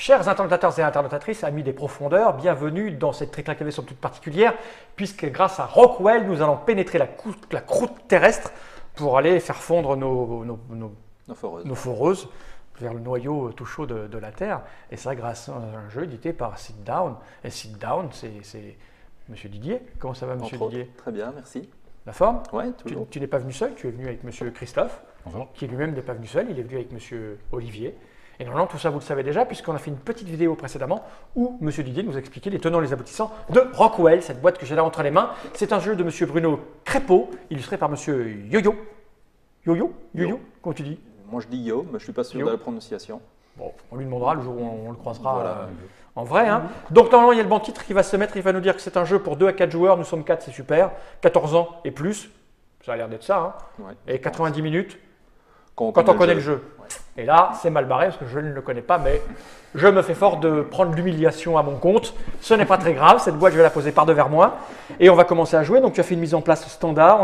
Chers internautateurs et internautatrices, amis des profondeurs, bienvenue dans cette triclacavée somme toute particulière, puisque grâce à Rockwell, nous allons pénétrer la croûte terrestre pour aller faire fondre nos foreuses vers le noyau tout chaud de la Terre. Et ça grâce à un jeu édité par Sit Down. Et Sit Down, c'est Monsieur Didier. Comment ça va, Monsieur Didier? Très bien, merci. La forme? Oui, toujours. Tu n'es pas venu seul, tu es venu avec Monsieur Christophe, qui lui-même n'est pas venu seul, il est venu avec Monsieur Olivier. Et normalement, tout ça, vous le savez déjà, puisqu'on a fait une petite vidéo précédemment où M. Didier nous a expliqué les tenants et les aboutissants de Rockwell, cette boîte que j'ai là entre les mains. C'est un jeu de M. Bruno Crépeau, illustré par M. Yo-Yo. Yo-Yo? Yo-Yo? Comment tu dis? Moi, je dis Yo, mais je ne suis pas sûr de la prononciation. Bon, on lui demandera le jour où on le croisera voilà. En vrai. Hein. Donc, normalement, il y a le bon titre qui va se mettre. Il va nous dire que c'est un jeu pour 2 à 4 joueurs. Nous sommes 4, c'est super. 14 ans et plus. Ça a l'air d'être ça. Hein. Ouais, et 90 minutes quand on connaît le jeu. Ouais. Et là, c'est mal barré parce que je ne le connais pas, mais je me fais fort de prendre l'humiliation à mon compte. Ce n'est pas très grave, cette boîte, je vais la poser par devers moi. Et on va commencer à jouer. Donc, tu as fait une mise en place standard.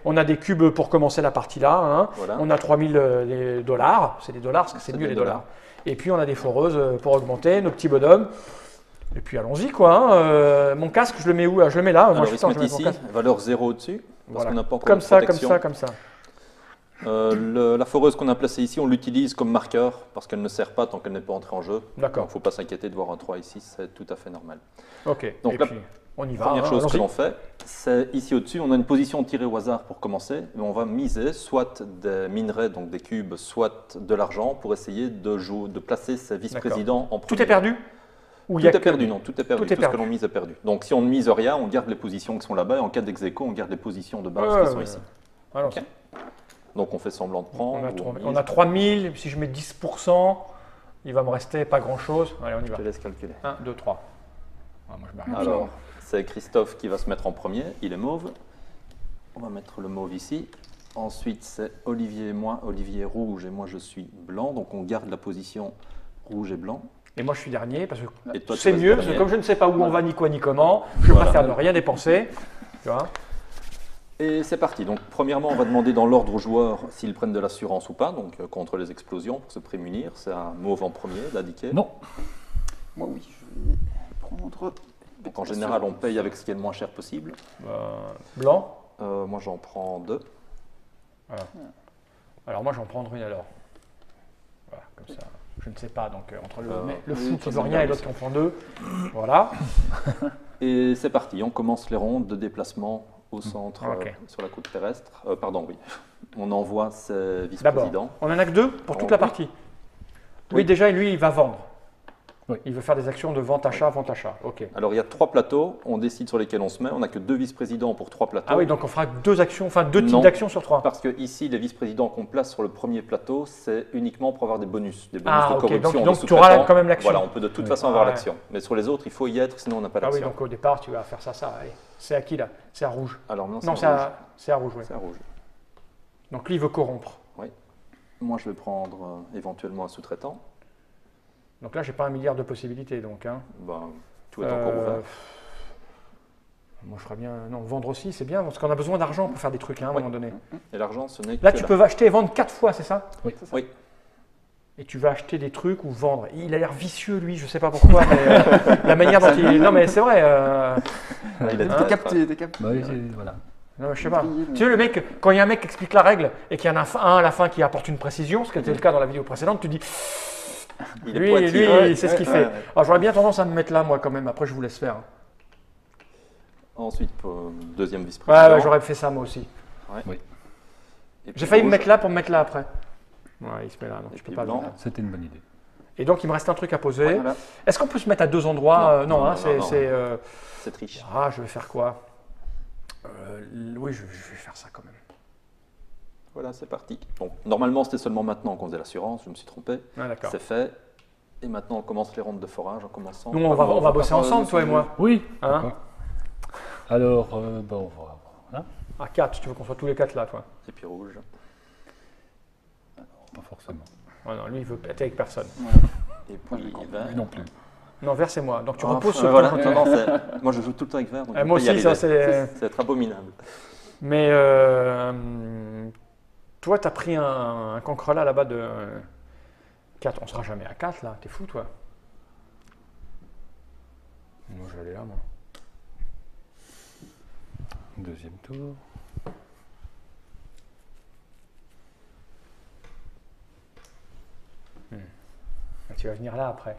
On a des cubes pour commencer la partie là. Hein. Voilà. On a 3000 dollars. C'est des dollars parce que c'est mieux les dollars. Et puis, on a des foreuses pour augmenter, nos petits bonhommes. Et puis, allons-y, quoi. Hein. Mon casque, je le mets où? Je le mets là. Alors, moi, il se met ici, valeur 0 au-dessus. Parce qu'on n'a pas encore comme de ça, protection. comme ça. La foreuse qu'on a placée ici, on l'utilise comme marqueur parce qu'elle ne sert pas tant qu'elle n'est pas entrée en jeu. D'accord. Il ne faut pas s'inquiéter de voir un 3 ici, c'est tout à fait normal. Ok. Donc, et puis, on y va. Première chose que l'on fait, c'est ici au-dessus, on a une position tirée au hasard pour commencer. Et on va miser soit des minerais, donc des cubes, soit de l'argent pour essayer de placer ses vice-présidents en premier. Tout est perdu? Tout est perdu, non, tout est perdu. Tout ce que l'on mise est perdu. Donc si on ne mise rien, on garde les positions qui sont là-bas et en cas d'ex-aequo, on garde les positions de base qui sont ici. Okay. Donc on fait semblant de prendre. On a 3000, si je mets 10%, il va me rester pas grand-chose. Allez, on y va. Je te laisse calculer. 1, 2, 3. Ah, moi, je alors, c'est Christophe qui va se mettre en premier, il est mauve. On va mettre le mauve ici. Ensuite, c'est Olivier et moi. Olivier est rouge et moi je suis blanc. Donc on garde la position rouge et blanc. Et moi je suis dernier parce que c'est mieux, parce que comme je ne sais pas où on va, ni quoi, ni comment, je voilà. préfère ne rien dépenser. Tu vois. Et c'est parti. Donc premièrement, on va demander dans l'ordre aux joueurs s'ils prennent de l'assurance ou pas, donc contre les explosions pour se prémunir. C'est un mauve en premier, l'indiqué. Non. Moi oui, je vais prendre. Donc en général, on paye avec ce qui est le moins cher possible. Blanc. Moi j'en prends 2. Voilà. Alors moi j'en prends une alors. Voilà, comme ça. Je ne sais pas, donc entre le fou qui veut rien et l'autre qui en prend 2. Voilà. Et c'est parti, on commence les rondes de déplacement au centre sur la côte terrestre. Pardon, oui. On envoie ses vice-présidents. On n'en a que 2 pour toute la partie. Oui, déjà, lui, il va vendre. Oui. Il veut faire des actions de vente-achat, vente-achat. Ok. Alors, il y a 3 plateaux, on décide sur lesquels on se met. On n'a que 2 vice-présidents pour 3 plateaux. Ah oui, donc on fera 2 actions, enfin 2 types d'actions sur 3. Parce que ici, les vice-présidents qu'on place sur le premier plateau, c'est uniquement pour avoir des bonus de corruption. Donc tu auras quand même l'action. Voilà, on peut de toute façon avoir l'action. Mais sur les autres, il faut y être, sinon on n'a pas l'action. Ah oui, donc au départ, tu vas faire ça. Allez. C'est à qui là? C'est à rouge. Alors non, c'est à rouge. Oui. C'est à rouge. Donc lui, il veut corrompre. Oui. Moi, je vais prendre éventuellement un sous-traitant. Donc là, j'ai pas 1 milliard de possibilités, donc. Hein. Ben, tout est encore ouvert. Moi, je ferais bien. Non, vendre aussi, c'est bien, parce qu'on a besoin d'argent pour faire des trucs, hein, à un moment donné. Et l'argent, ce n'est que là, tu peux acheter et vendre 4 fois, c'est ça? Oui. Oui. Et tu vas acheter des trucs ou vendre. Il a l'air vicieux, lui, je sais pas pourquoi, mais la manière dont il. Non, mais c'est vrai. Il a été capté, Oui, voilà. Non, je sais pas. Tu sais, le mec, quand il y a un mec qui explique la règle et qu'il y en a un à la fin qui apporte une précision, ce qui était le cas dans la vidéo précédente, tu dis. Lui, c'est ce qu'il fait. Alors j'aurais bien tendance à me mettre là, moi, quand même. Après, je vous laisse faire. Ensuite, deuxième vice-président. Ouais, j'aurais fait ça, moi aussi. Ouais. Oui. J'ai failli me mettre là pour me mettre là après. Ouais, il se met là, donc je peux pas. C'était une bonne idée. Et donc, il me reste un truc à poser. Voilà. Est-ce qu'on peut se mettre à 2 endroits? Non, c'est triche. Ah, je vais faire quoi? Oui, je vais faire ça quand même. Voilà, c'est parti. Donc, normalement, c'était seulement maintenant qu'on faisait l'assurance, je me suis trompé. Ah, d'accord. C'est fait. Et maintenant, on commence les rondes de forage en commençant. Nous, on va bosser ensemble, toi et moi. Oui. Hein? Alors, on va. Voilà. À 4, tu veux qu'on soit tous les 4 là, toi? Et puis rouge. Alors, pas forcément. Oh non, lui, il veut péter avec personne. Et puis vert. Non plus. Non, vert, c'est moi. Donc, tu reposes sur voilà. Moi, je joue tout le temps avec vert. Donc moi aussi, ça, c'est. Ça va être abominable. Mais toi, tu as pris un cancrelat là-bas de 4. On sera jamais à 4 là. T'es fou, toi? Moi, je vais aller là, moi. Deuxième tour. Ah, tu vas venir là après.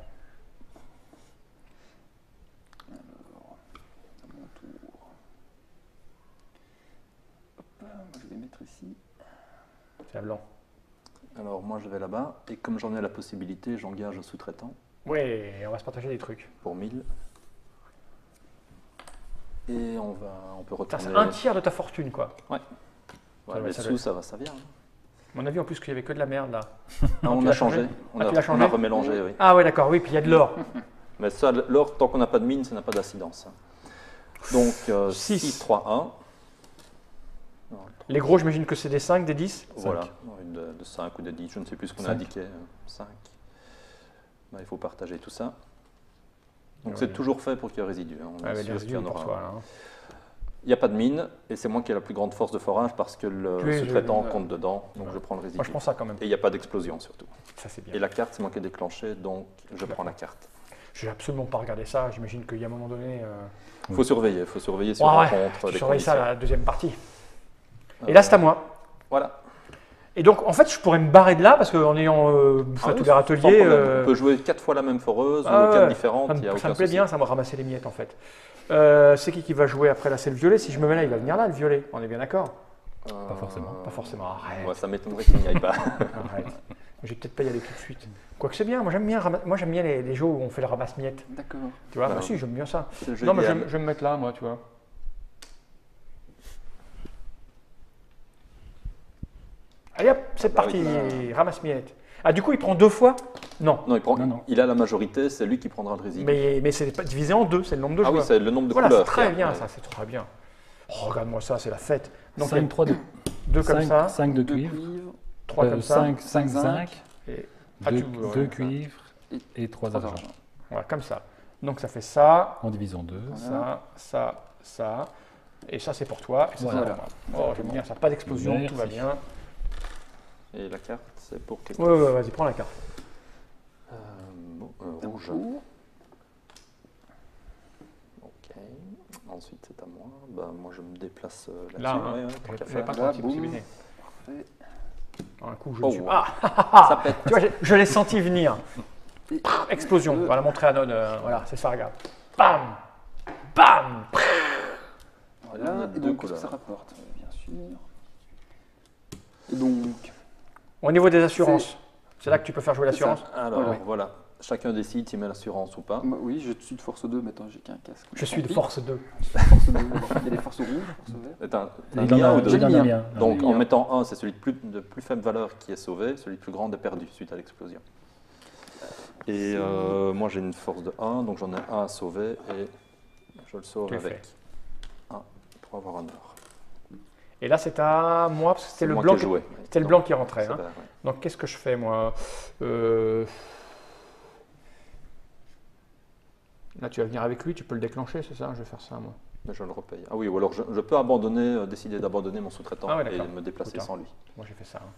À mon tour. Hop, moi je vais mettre ici. C'est la blanc. Alors moi je vais là-bas, et comme j'en ai la possibilité, j'engage un sous-traitant Ouais, on va se partager des trucs. pour 1000. Et on peut Putain, retourner. c'est un tiers de ta fortune, quoi. Ouais, Ça va, les ça sous, va. ça va, ça vient. À mon avis, en plus, qu'il y avait que de la merde, là. Ah, tu on l'as a changé changé. tu l'as changé On a remélangé, oui. Ah ouais, d'accord, oui, puis il y a de l'or. Mais ça, l'or, tant qu'on n'a pas de mine, ça n'a pas d'incidence. Donc, Six. 6, 3, 1. Les gros, j'imagine que c'est des 5, des 10. Voilà, de 5 ou de 10, je ne sais plus ce qu'on a Cinq. indiqué. 5. Il faut partager tout ça. Donc Ouais, c'est ouais. toujours fait pour qu'il y ait résidu. On Ah, est mais sûr les qu'il y en résidus pour aura toi, un. là. Hein. Il n'y a pas de mine, et c'est moi qui ai la plus grande force de forage parce que le Oui, sous-traitant je- compte dedans, donc je prends le résidu. Moi, je prends ça quand même. Et il n'y a pas d'explosion surtout. Ça, c'est bien. Et la carte, c'est moi qui ai déclenché, donc je prends la carte. Je n'ai absolument pas regardé ça. J'imagine qu'il y a un moment donné. Il faut surveiller si on Ouais, rencontre tu les surveilles ça, conditions. la deuxième partie. Euh, Et là, c'est à moi. Voilà. Et donc, en fait, je pourrais me barrer de là parce qu'en ayant bouffé Ah tous oui, les sans râteliers. problème. On peut jouer 4 fois la même foreuse Ah ou 4 ouais. différentes, il n'y a Ça aucun me plaît souci. bien, ça me ramasser les miettes en fait. C'est qui va jouer après là? C'est le violet. Si je me mets là, il va venir là, le violet. On est bien d'accord? Pas forcément. Pas forcément. Arrête. Ouais, ça m'étonnerait qu'il n'y aille pas. Arrête. Je vais peut-être pas y aller tout de suite. Quoique c'est bien. Moi j'aime bien, moi j'aime bien les jeux où on fait le ramasse-miettes. D'accord. Tu vois? Bah, Bah si, j'aime bien ça. C'est le jeu Non, mais je idéal. vais me mettre là, moi, tu vois. Allez hop, c'est bah parti. oui. Ramasse-miettes. Ah, du coup, il prend deux fois? Non. Non, Non. il a la majorité, c'est lui qui prendra le résidu. Mais c'est pas divisé en deux, c'est le nombre de Ah oui, joueurs. c'est le nombre de Voilà, c'est couleurs. très qu'il y a. bien Ouais. ça, c'est très bien. Oh, regarde-moi ça, c'est la fête. Donc, 5, 3, 2. deux comme ça, 5 de Deux cuivre. cuivres. trois comme ça. 5, 5, 5. Et... 2 ouais, cuivres et 3 Trois argent. argent. voilà, comme ça. Donc ça fait ça, En divisant 2. ça. Et ça, c'est pour toi. Et ça, Voilà. c'est pour moi. Oh, j'aime bien ça. Pas d'explosion, Merci. tout va bien. Et la carte, c'est pour quel Ouais, vas-y, prends la carte. rouge. Tour. Ok. Ensuite, c'est à moi. Bah, moi, je me déplace là-dessus. Là, hein. Ouais, ouais, tant qu'à J'avais faire. pas Là, 36 boum. possibilités. Parfait. Un coup, je Oh, me suis... wow. Ah, Ça pète. tu vois, je l'ai senti venir. Et Explosion. On va la montrer à Nod. Voilà, c'est ça, regarde. Bam. Bam. voilà. Il y a Et deux donc, qu'est-ce que couleurs. ça rapporte, bien sûr. Et donc, Au niveau des assurances, c'est là que tu peux faire jouer C'est ça. l'assurance. Alors, Ouais. voilà. Chacun décide s'il met l'assurance ou pas. moi, oui, je suis de force 2, maintenant j'ai qu'un casque. Je suis de Tant pis. force 2. Force 2. Il y a les forces rouges, forces vertes. T'as Il un en lien a ou il deux en a mien. bien. Donc, oui, en hein. mettant 1, c'est celui de plus faible valeur qui est sauvé, celui de plus grand est perdu suite à l'explosion. Et moi, j'ai une force de 1, donc j'en ai un à sauver et je le sauve Tu le avec 1 pour avoir un or. Et là, c'est à moi, parce que c'était le moi blanc qui ai joué. C'était le blanc qui rentrait. Ça Hein. va, ouais. Donc, qu'est-ce que je fais, moi Là, tu vas venir avec lui, tu peux le déclencher, c'est ça? Je vais faire ça, moi. Mais je le repaye. Ah oui, ou alors je peux abandonner, décider d'abandonner mon sous-traitant Ah ouais, et d'accord. me déplacer Putain. sans lui. Moi, j'ai fait ça. Hein.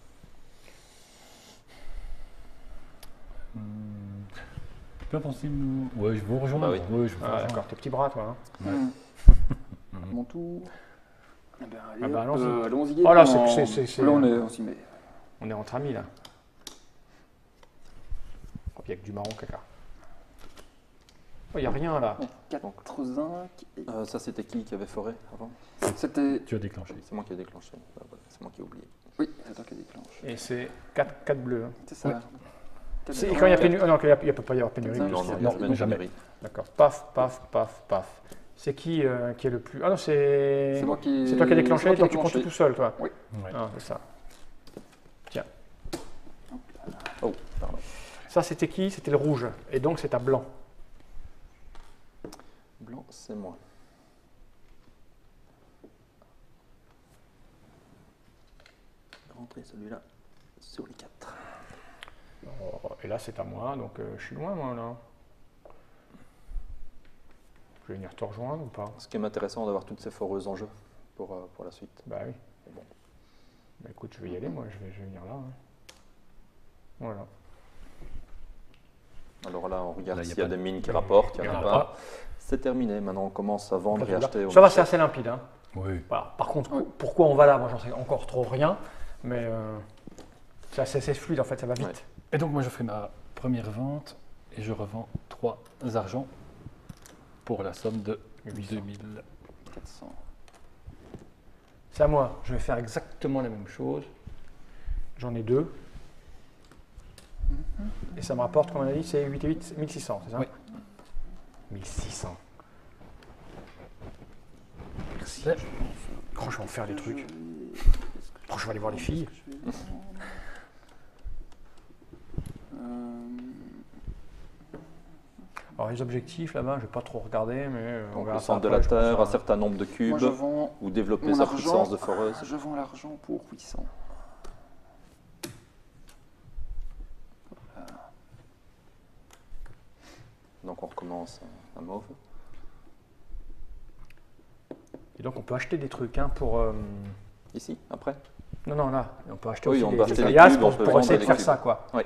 Tu peux penser nous. Ouais, je vous rejoins. Bah oui. Ouais, je vous Ah, rejoins. d'accord, tes petits bras, toi. Hein. Mon tour. Eh ben, allez, Ah bah, hop, allons-y. allons-y. Oh là, En- c'est- Là, on s'y met. On est entre amis, là. Oh, puis il n'y a que du marron, caca. Oh, il n'y a rien, là. 4, 5. Et... Ça, c'était qui avait foré avant? C'était. Tu as déclenché. C'est moi qui ai déclenché. Bah, voilà, c'est moi qui ai oublié. Oui, c'est toi qui déclenche. Et c'est 4 bleus. Hein. C'est ça. Oui. Quatre C'est- blancs. Et quand il y a pénurie, non, il ne peut pas y avoir pénurie. Non, parce Non, qu'il y a- non, il y a non, jamais de jamais. pénurie. D'accord. Paf, paf, paf, paf. C'est qui est le plus... Ah non, c'est... C'est moi qui. C'est toi qui as déclenché, c'est moi qui ai donc tu comptes déclenché. tout seul, toi. Ouais. Ah, c'est ça. Tiens. Oh, pardon. Ça, c'était qui? C'était le rouge. Et donc, c'est à blanc. Blanc, c'est moi. Rentrer celui-là sur les 4. Oh, et là, c'est à moi, donc je suis loin, moi, là. Je vais venir te rejoindre ou pas? Ce qui est intéressant d'avoir toutes ces foreuses en jeu pour la suite. Bah oui. Bon. Bah écoute, je vais y aller, moi, je vais venir là. Hein. Voilà. Alors là, on regarde Là, y a s'il y a pas des de- mines qui rapportent, il n'y en a Il y en a pas. C'est terminé, maintenant on commence à vendre et acheter. au Ça va, marché. c'est assez limpide. Hein. Oui. Voilà. Par contre, Ouais. pourquoi on va là? Moi, j'en sais encore trop rien, mais c'est assez fluide en fait, ça va vite. Ouais. Et donc moi je fais ma première vente et je revends 3 argents pour la somme de 2000. 400. C'est à moi, je vais faire exactement la même chose. J'en ai 2. Et ça me rapporte, comme on a dit, c'est 8 et 8, 1600, c'est ça? Oui. 1600. Merci. Ouais. Quand je vais en faire des trucs. Oh, je vais aller voir les filles. Alors les objectifs là-bas, je vais pas trop regarder, mais on Donc verra le ça centre de après, la je pense, Terre, un hein. certain nombre de cubes, Moi, je vends ou développer mon sa argent. puissance de foreuse. Je vends l'argent pour 800. Donc on recommence à mauve. Et donc on peut acheter des trucs hein, pour. Ici, après. Non, non, là, on peut acheter Oui, aussi on des, peut acheter des alias cubes, pour, on peut pour vendre essayer de des faire cubes. ça, quoi. Oui.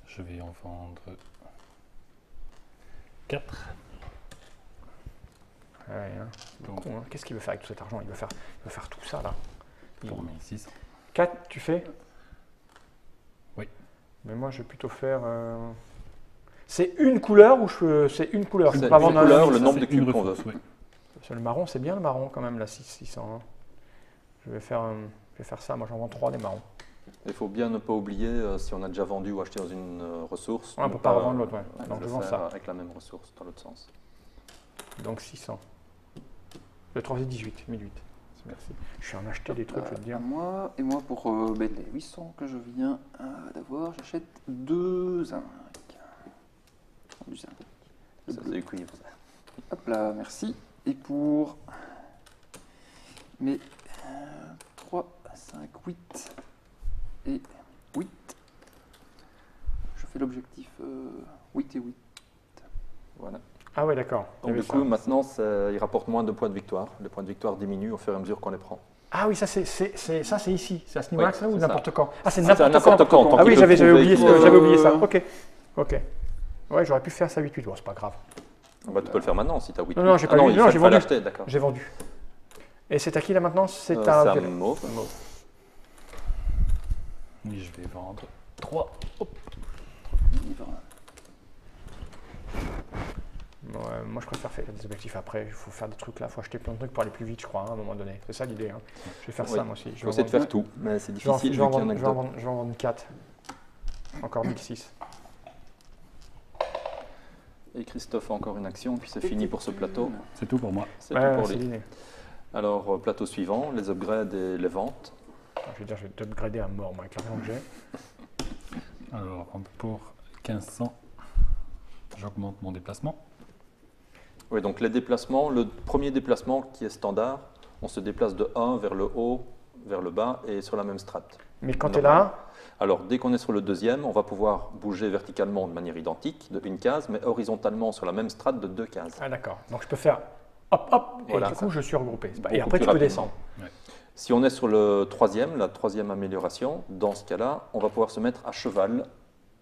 Je vais en vendre 4. Ouais, hein. Donc Con, hein. Qu'est-ce qu'il veut faire avec tout cet argent? Il veut faire tout ça là. pour 1600. 4, tu fais? Oui. Mais moi, je vais plutôt faire. C'est une couleur ou c'est une couleur? Je C'est peux pas une vendre couleur, un. le nombre de C'est une cubes qu'on veut. ressource, oui. Parce que le marron, c'est bien le marron quand même, là, 600. Hein. Je vais faire ça. Moi, j'en vends 3 des marrons. Il faut bien ne pas oublier, si on a déjà vendu ou acheté dans une ressource, Ouais, on ne peut pas revendre l'autre, ouais. Donc, le je vends faire ça. avec la même ressource, dans l'autre sens. Donc 600. Le 3 c'est 18, 1008. Merci. Je suis en acheter des trucs, je veux te dire. Moi, et moi, pour les 800 que je viens d'avoir, j'achète 2 zinc. Du zinc. Le Ça, bleu. c'est du cuivre. ça. Hop là, merci. Et pour mes 3, 5, 8 et 8, je fais l'objectif 8 et 8. Voilà. Ah ouais, d'accord. Il y Donc avait du ça. coup, maintenant, il rapporte moins de points de victoire. Les points de victoire diminuent au fur et à mesure qu'on les prend. Ah oui, ça c'est ici. C'est à ce niveau-là Oui, que ça ou c'est ça. n'importe quand? Ah, c'est C'est à n'importe quand. tant Ah qu'il oui, peut j'avais trouver oublié, qu'il- j'avais oublié ça. Ok. Ok. Ouais, j'aurais pu faire ça 8-8. Bon, c'est pas grave. Bah, tu peux le faire maintenant si tu as 8. Non, j'ai pas non, vu. il Non, fallait j'ai vendu. l'acheter, d'accord. J'ai vendu. Et c'est à qui là maintenant? C'est C'est à. à mauve. Et je vais vendre 3. Livre. Ouais, moi, je préfère faire des objectifs après. Il faut faire des trucs là. Il faut acheter plein de trucs pour aller plus vite, je crois, hein, à un moment donné. C'est ça l'idée. Hein. Je vais faire ça Oui. moi aussi. Il faut essayer de faire tout, mais c'est difficile Je vais en vu qu'il y en a que deux. vendre 4. Encore 1006. Et Christophe a encore une action, puis c'est fini pour ce plateau. C'est tout pour moi. C'est Ouais, tout pour c'est lui. l'idée. Alors, plateau suivant, les upgrades et les ventes. Je veux dire, je vais t'upgrader à mort, moi, avec l'argent que j'ai. Alors pour 1500, j'augmente mon déplacement. Oui, donc les déplacements, le premier déplacement qui est standard, on se déplace de 1 vers le haut, vers le bas et sur la même strate. Mais quand tu es là, Alors, dès qu'on est sur le deuxième, on va pouvoir bouger verticalement de manière identique, de une case, mais horizontalement sur la même strate de 2 cases. ah d'accord. Donc je peux faire hop, hop, et Voilà. du coup je suis regroupé. Et Beaucoup après plus tu peux rapidement. descendre. Si on est sur le troisième, la troisième amélioration, dans ce cas-là, on va pouvoir se mettre à cheval,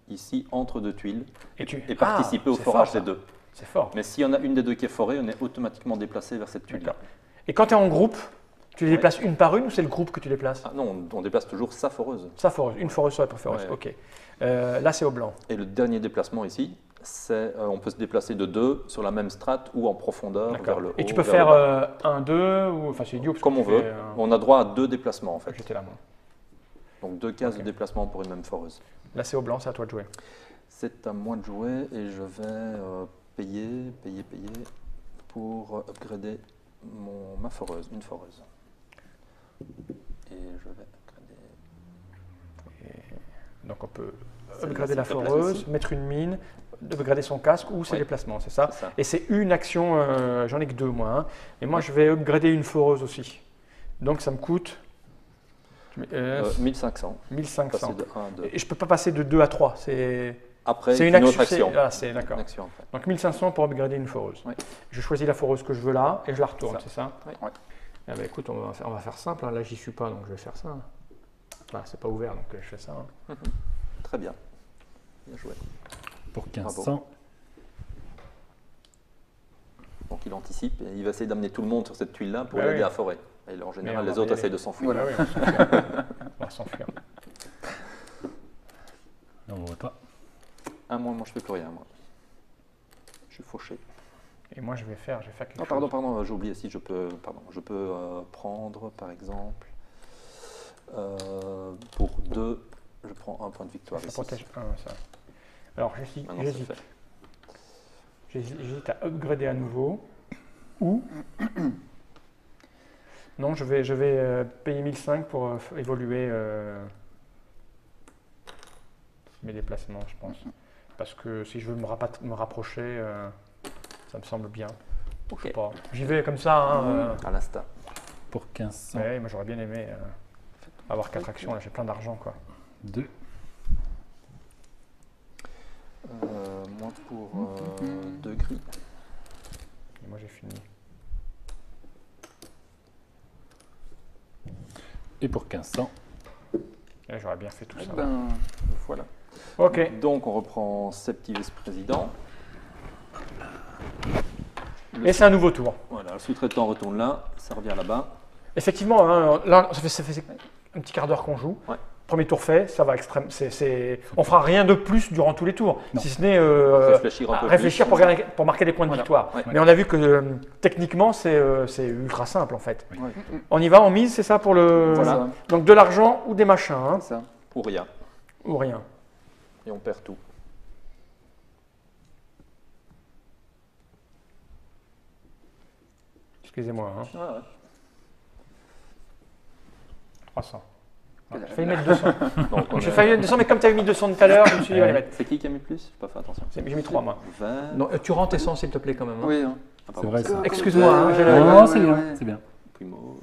ici, entre deux tuiles, et participer Ah, au c'est forage fort, ça. des deux. C'est fort. Mais s'il y en a une des deux qui est forée, on est automatiquement déplacé vers cette tuile-là. D'accord. Et quand tu es en groupe, tu les déplaces une par une ou c'est le groupe que tu déplaces? Ah non, on déplace toujours sa foreuse. Ça, foreuse. Une foreuse sur la foreuse. Ouais. Ok. Là c'est au blanc. Et le dernier déplacement ici, c'est on peut se déplacer de 2 sur la même strate ou en profondeur vers D'accord. le haut. Et tu peux vers faire le bas. 1, 2, ou enfin c'est idiot. parce que Comme on tu veut. fais, On a droit à 2 déplacements en fait. J'étais là moi. Donc 2 cases Ok. de déplacement pour une même foreuse. Là c'est au blanc, c'est à toi de jouer. C'est à moi de jouer et je vais payer pour upgrader ma foreuse, une foreuse. Et je vais upgrader. Donc on peut Celle-là, upgrader la s'il te plaît, foreuse, aussi. mettre une mine, upgrader son casque ou ses Ouais. déplacements, c'est ça? C'est ça. Et c'est une action, j'en ai que 2 moi. Hein. Et moi je vais upgrader une foreuse aussi. Donc ça me coûte 1500. 1500. Passer de 1 à 2. Et je ne peux pas passer de 2 à 3. C'est Après, une une autre action. action. Ah, c'est d'accord. Une action après. Donc 1500 pour upgrader une foreuse. Ouais. Je choisis la foreuse que je veux là et je la retourne, Ça. c'est ça? Ouais. Ouais. Ah bah, écoute, on va faire simple. Hein. Là, j'y suis pas, donc je vais faire ça. Hein. Enfin, c'est pas ouvert, donc je fais ça. Hein. Très bien. Bien joué. Pour 1500. Donc il anticipe et il va essayer d'amener tout le monde sur cette tuile-là pour Bah aider oui. à forêt. Et en Mais général, on les va autres y aller. essayent de s'enfuir. Voilà. Oui, on va s'enfuir. On va s'enfuir. Non, on voit pas. Ah, moi je fais plus rien, moi. Je suis fauché. Et moi, je vais faire quelque Non, chose. pardon, j'ai oublié si je peux. Pardon, je peux prendre, par exemple, pour 2, je prends un point de victoire Ça ici. protège un, ça. Alors, j'hésite. Maintenant, c'est J'hésite. fait. J'hésite à upgrader à nouveau. Ou. Non, je vais payer 1005 pour évoluer mes déplacements, je pense. Parce que si je veux me rapprocher, ça me semble bien. Je sais Ok. pas. J'y vais comme ça. Hein, À l'instant. Pour 1500. ouais, moi j'aurais bien aimé avoir 4 actions. Là, j'ai plein d'argent, quoi. 2. Moi pour 2 gris. Et moi j'ai fini. Et pour 1500. Et là, j'aurais bien fait tout Eh ça. ben, Voilà. Ok. Donc on reprend Septi vice-président. Et c'est un nouveau tour. Voilà, le sous-traitant retourne là, ça revient là-bas. Effectivement, hein, là, ça fait un petit quart d'heure qu'on joue. Ouais. Premier tour fait, ça va extrême. On fera rien de plus durant tous les tours, Non. si ce n'est Réfléchir un peu réfléchir plus. pour marquer des points de Voilà. victoire. Ouais. Mais on a vu que techniquement, c'est ultra simple en fait. Oui. Ouais. On y va, on mise, c'est ça pour le. Voilà. Donc de l'argent ou des machins, hein, c'est ça. Ou rien. ou rien. Et on perd tout. Excusez-moi, hein. Ouais, ouais. 300. Que J'ai dalle. failli mettre 200. Donc, on J'ai est- failli mettre 200, mais comme tu avais mis 200 tout à l'heure, je me suis dit, allez mettre. C'est qui a mis plus? J'ai pas fait attention. J'ai mis 3 moi. 20. Non, tu rends tes 100 s'il te plaît quand même. Hein. Oui, hein. Ah, pardon, C'est vrai, ça. Excuse-moi, hein, j'ai le- Ouais, Non, ouais, c'est ouais, bien. ouais. C'est bien. Puis mauve.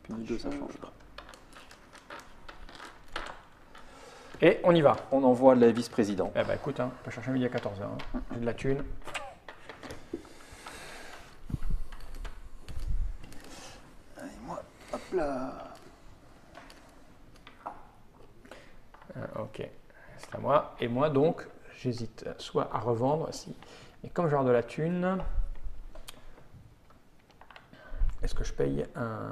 Puis nous deux, ça change pas. Et on y va. On envoie les vice-présidents. Eh ben écoute, hein, on peut chercher midi à 14h. Hein. J'ai de la thune. Allez, moi, hop là. Ok, c'est à moi. Et moi donc, j'hésite soit à revendre, si. Mais comme j'ai de la thune, est-ce que je paye un.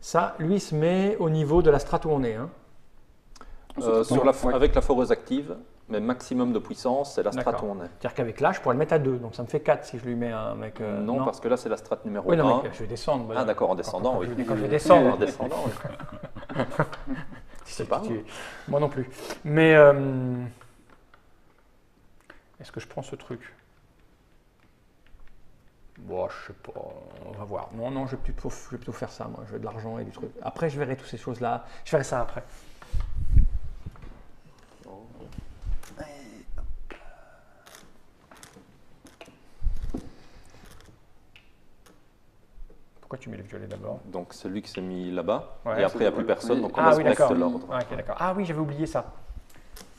Ça, lui, il se met au niveau de la strate où on est. Hein. Ouais. Avec la foreuse active, mais maximum de puissance, c'est la strate D'accord. où on est. C'est-à-dire qu'avec là, je pourrais le mettre à 2. Donc ça me fait 4 si je lui mets un mec. non, parce que là, c'est la strate numéro Oui, 1. non, mais je vais descendre. Ah, d'accord, en descendant, Quand oui. je vais descendre. En descendant, oui. C'est pas Moi non plus. Mais est-ce que je prends ce truc? Bon, je sais pas, on va voir. Non, je vais plutôt faire ça, moi. Je veux de l'argent et du truc. Après, je verrai toutes ces choses-là. Je verrai ça après. Pourquoi tu mets les violets d'abord? Donc, c'est lui qui s'est mis là-bas. Ouais. Et après, il n'y a plus personne, donc on Ah oui, respecte d'accord. l'ordre. Ah, ok, d'accord. Ah oui, j'avais oublié ça.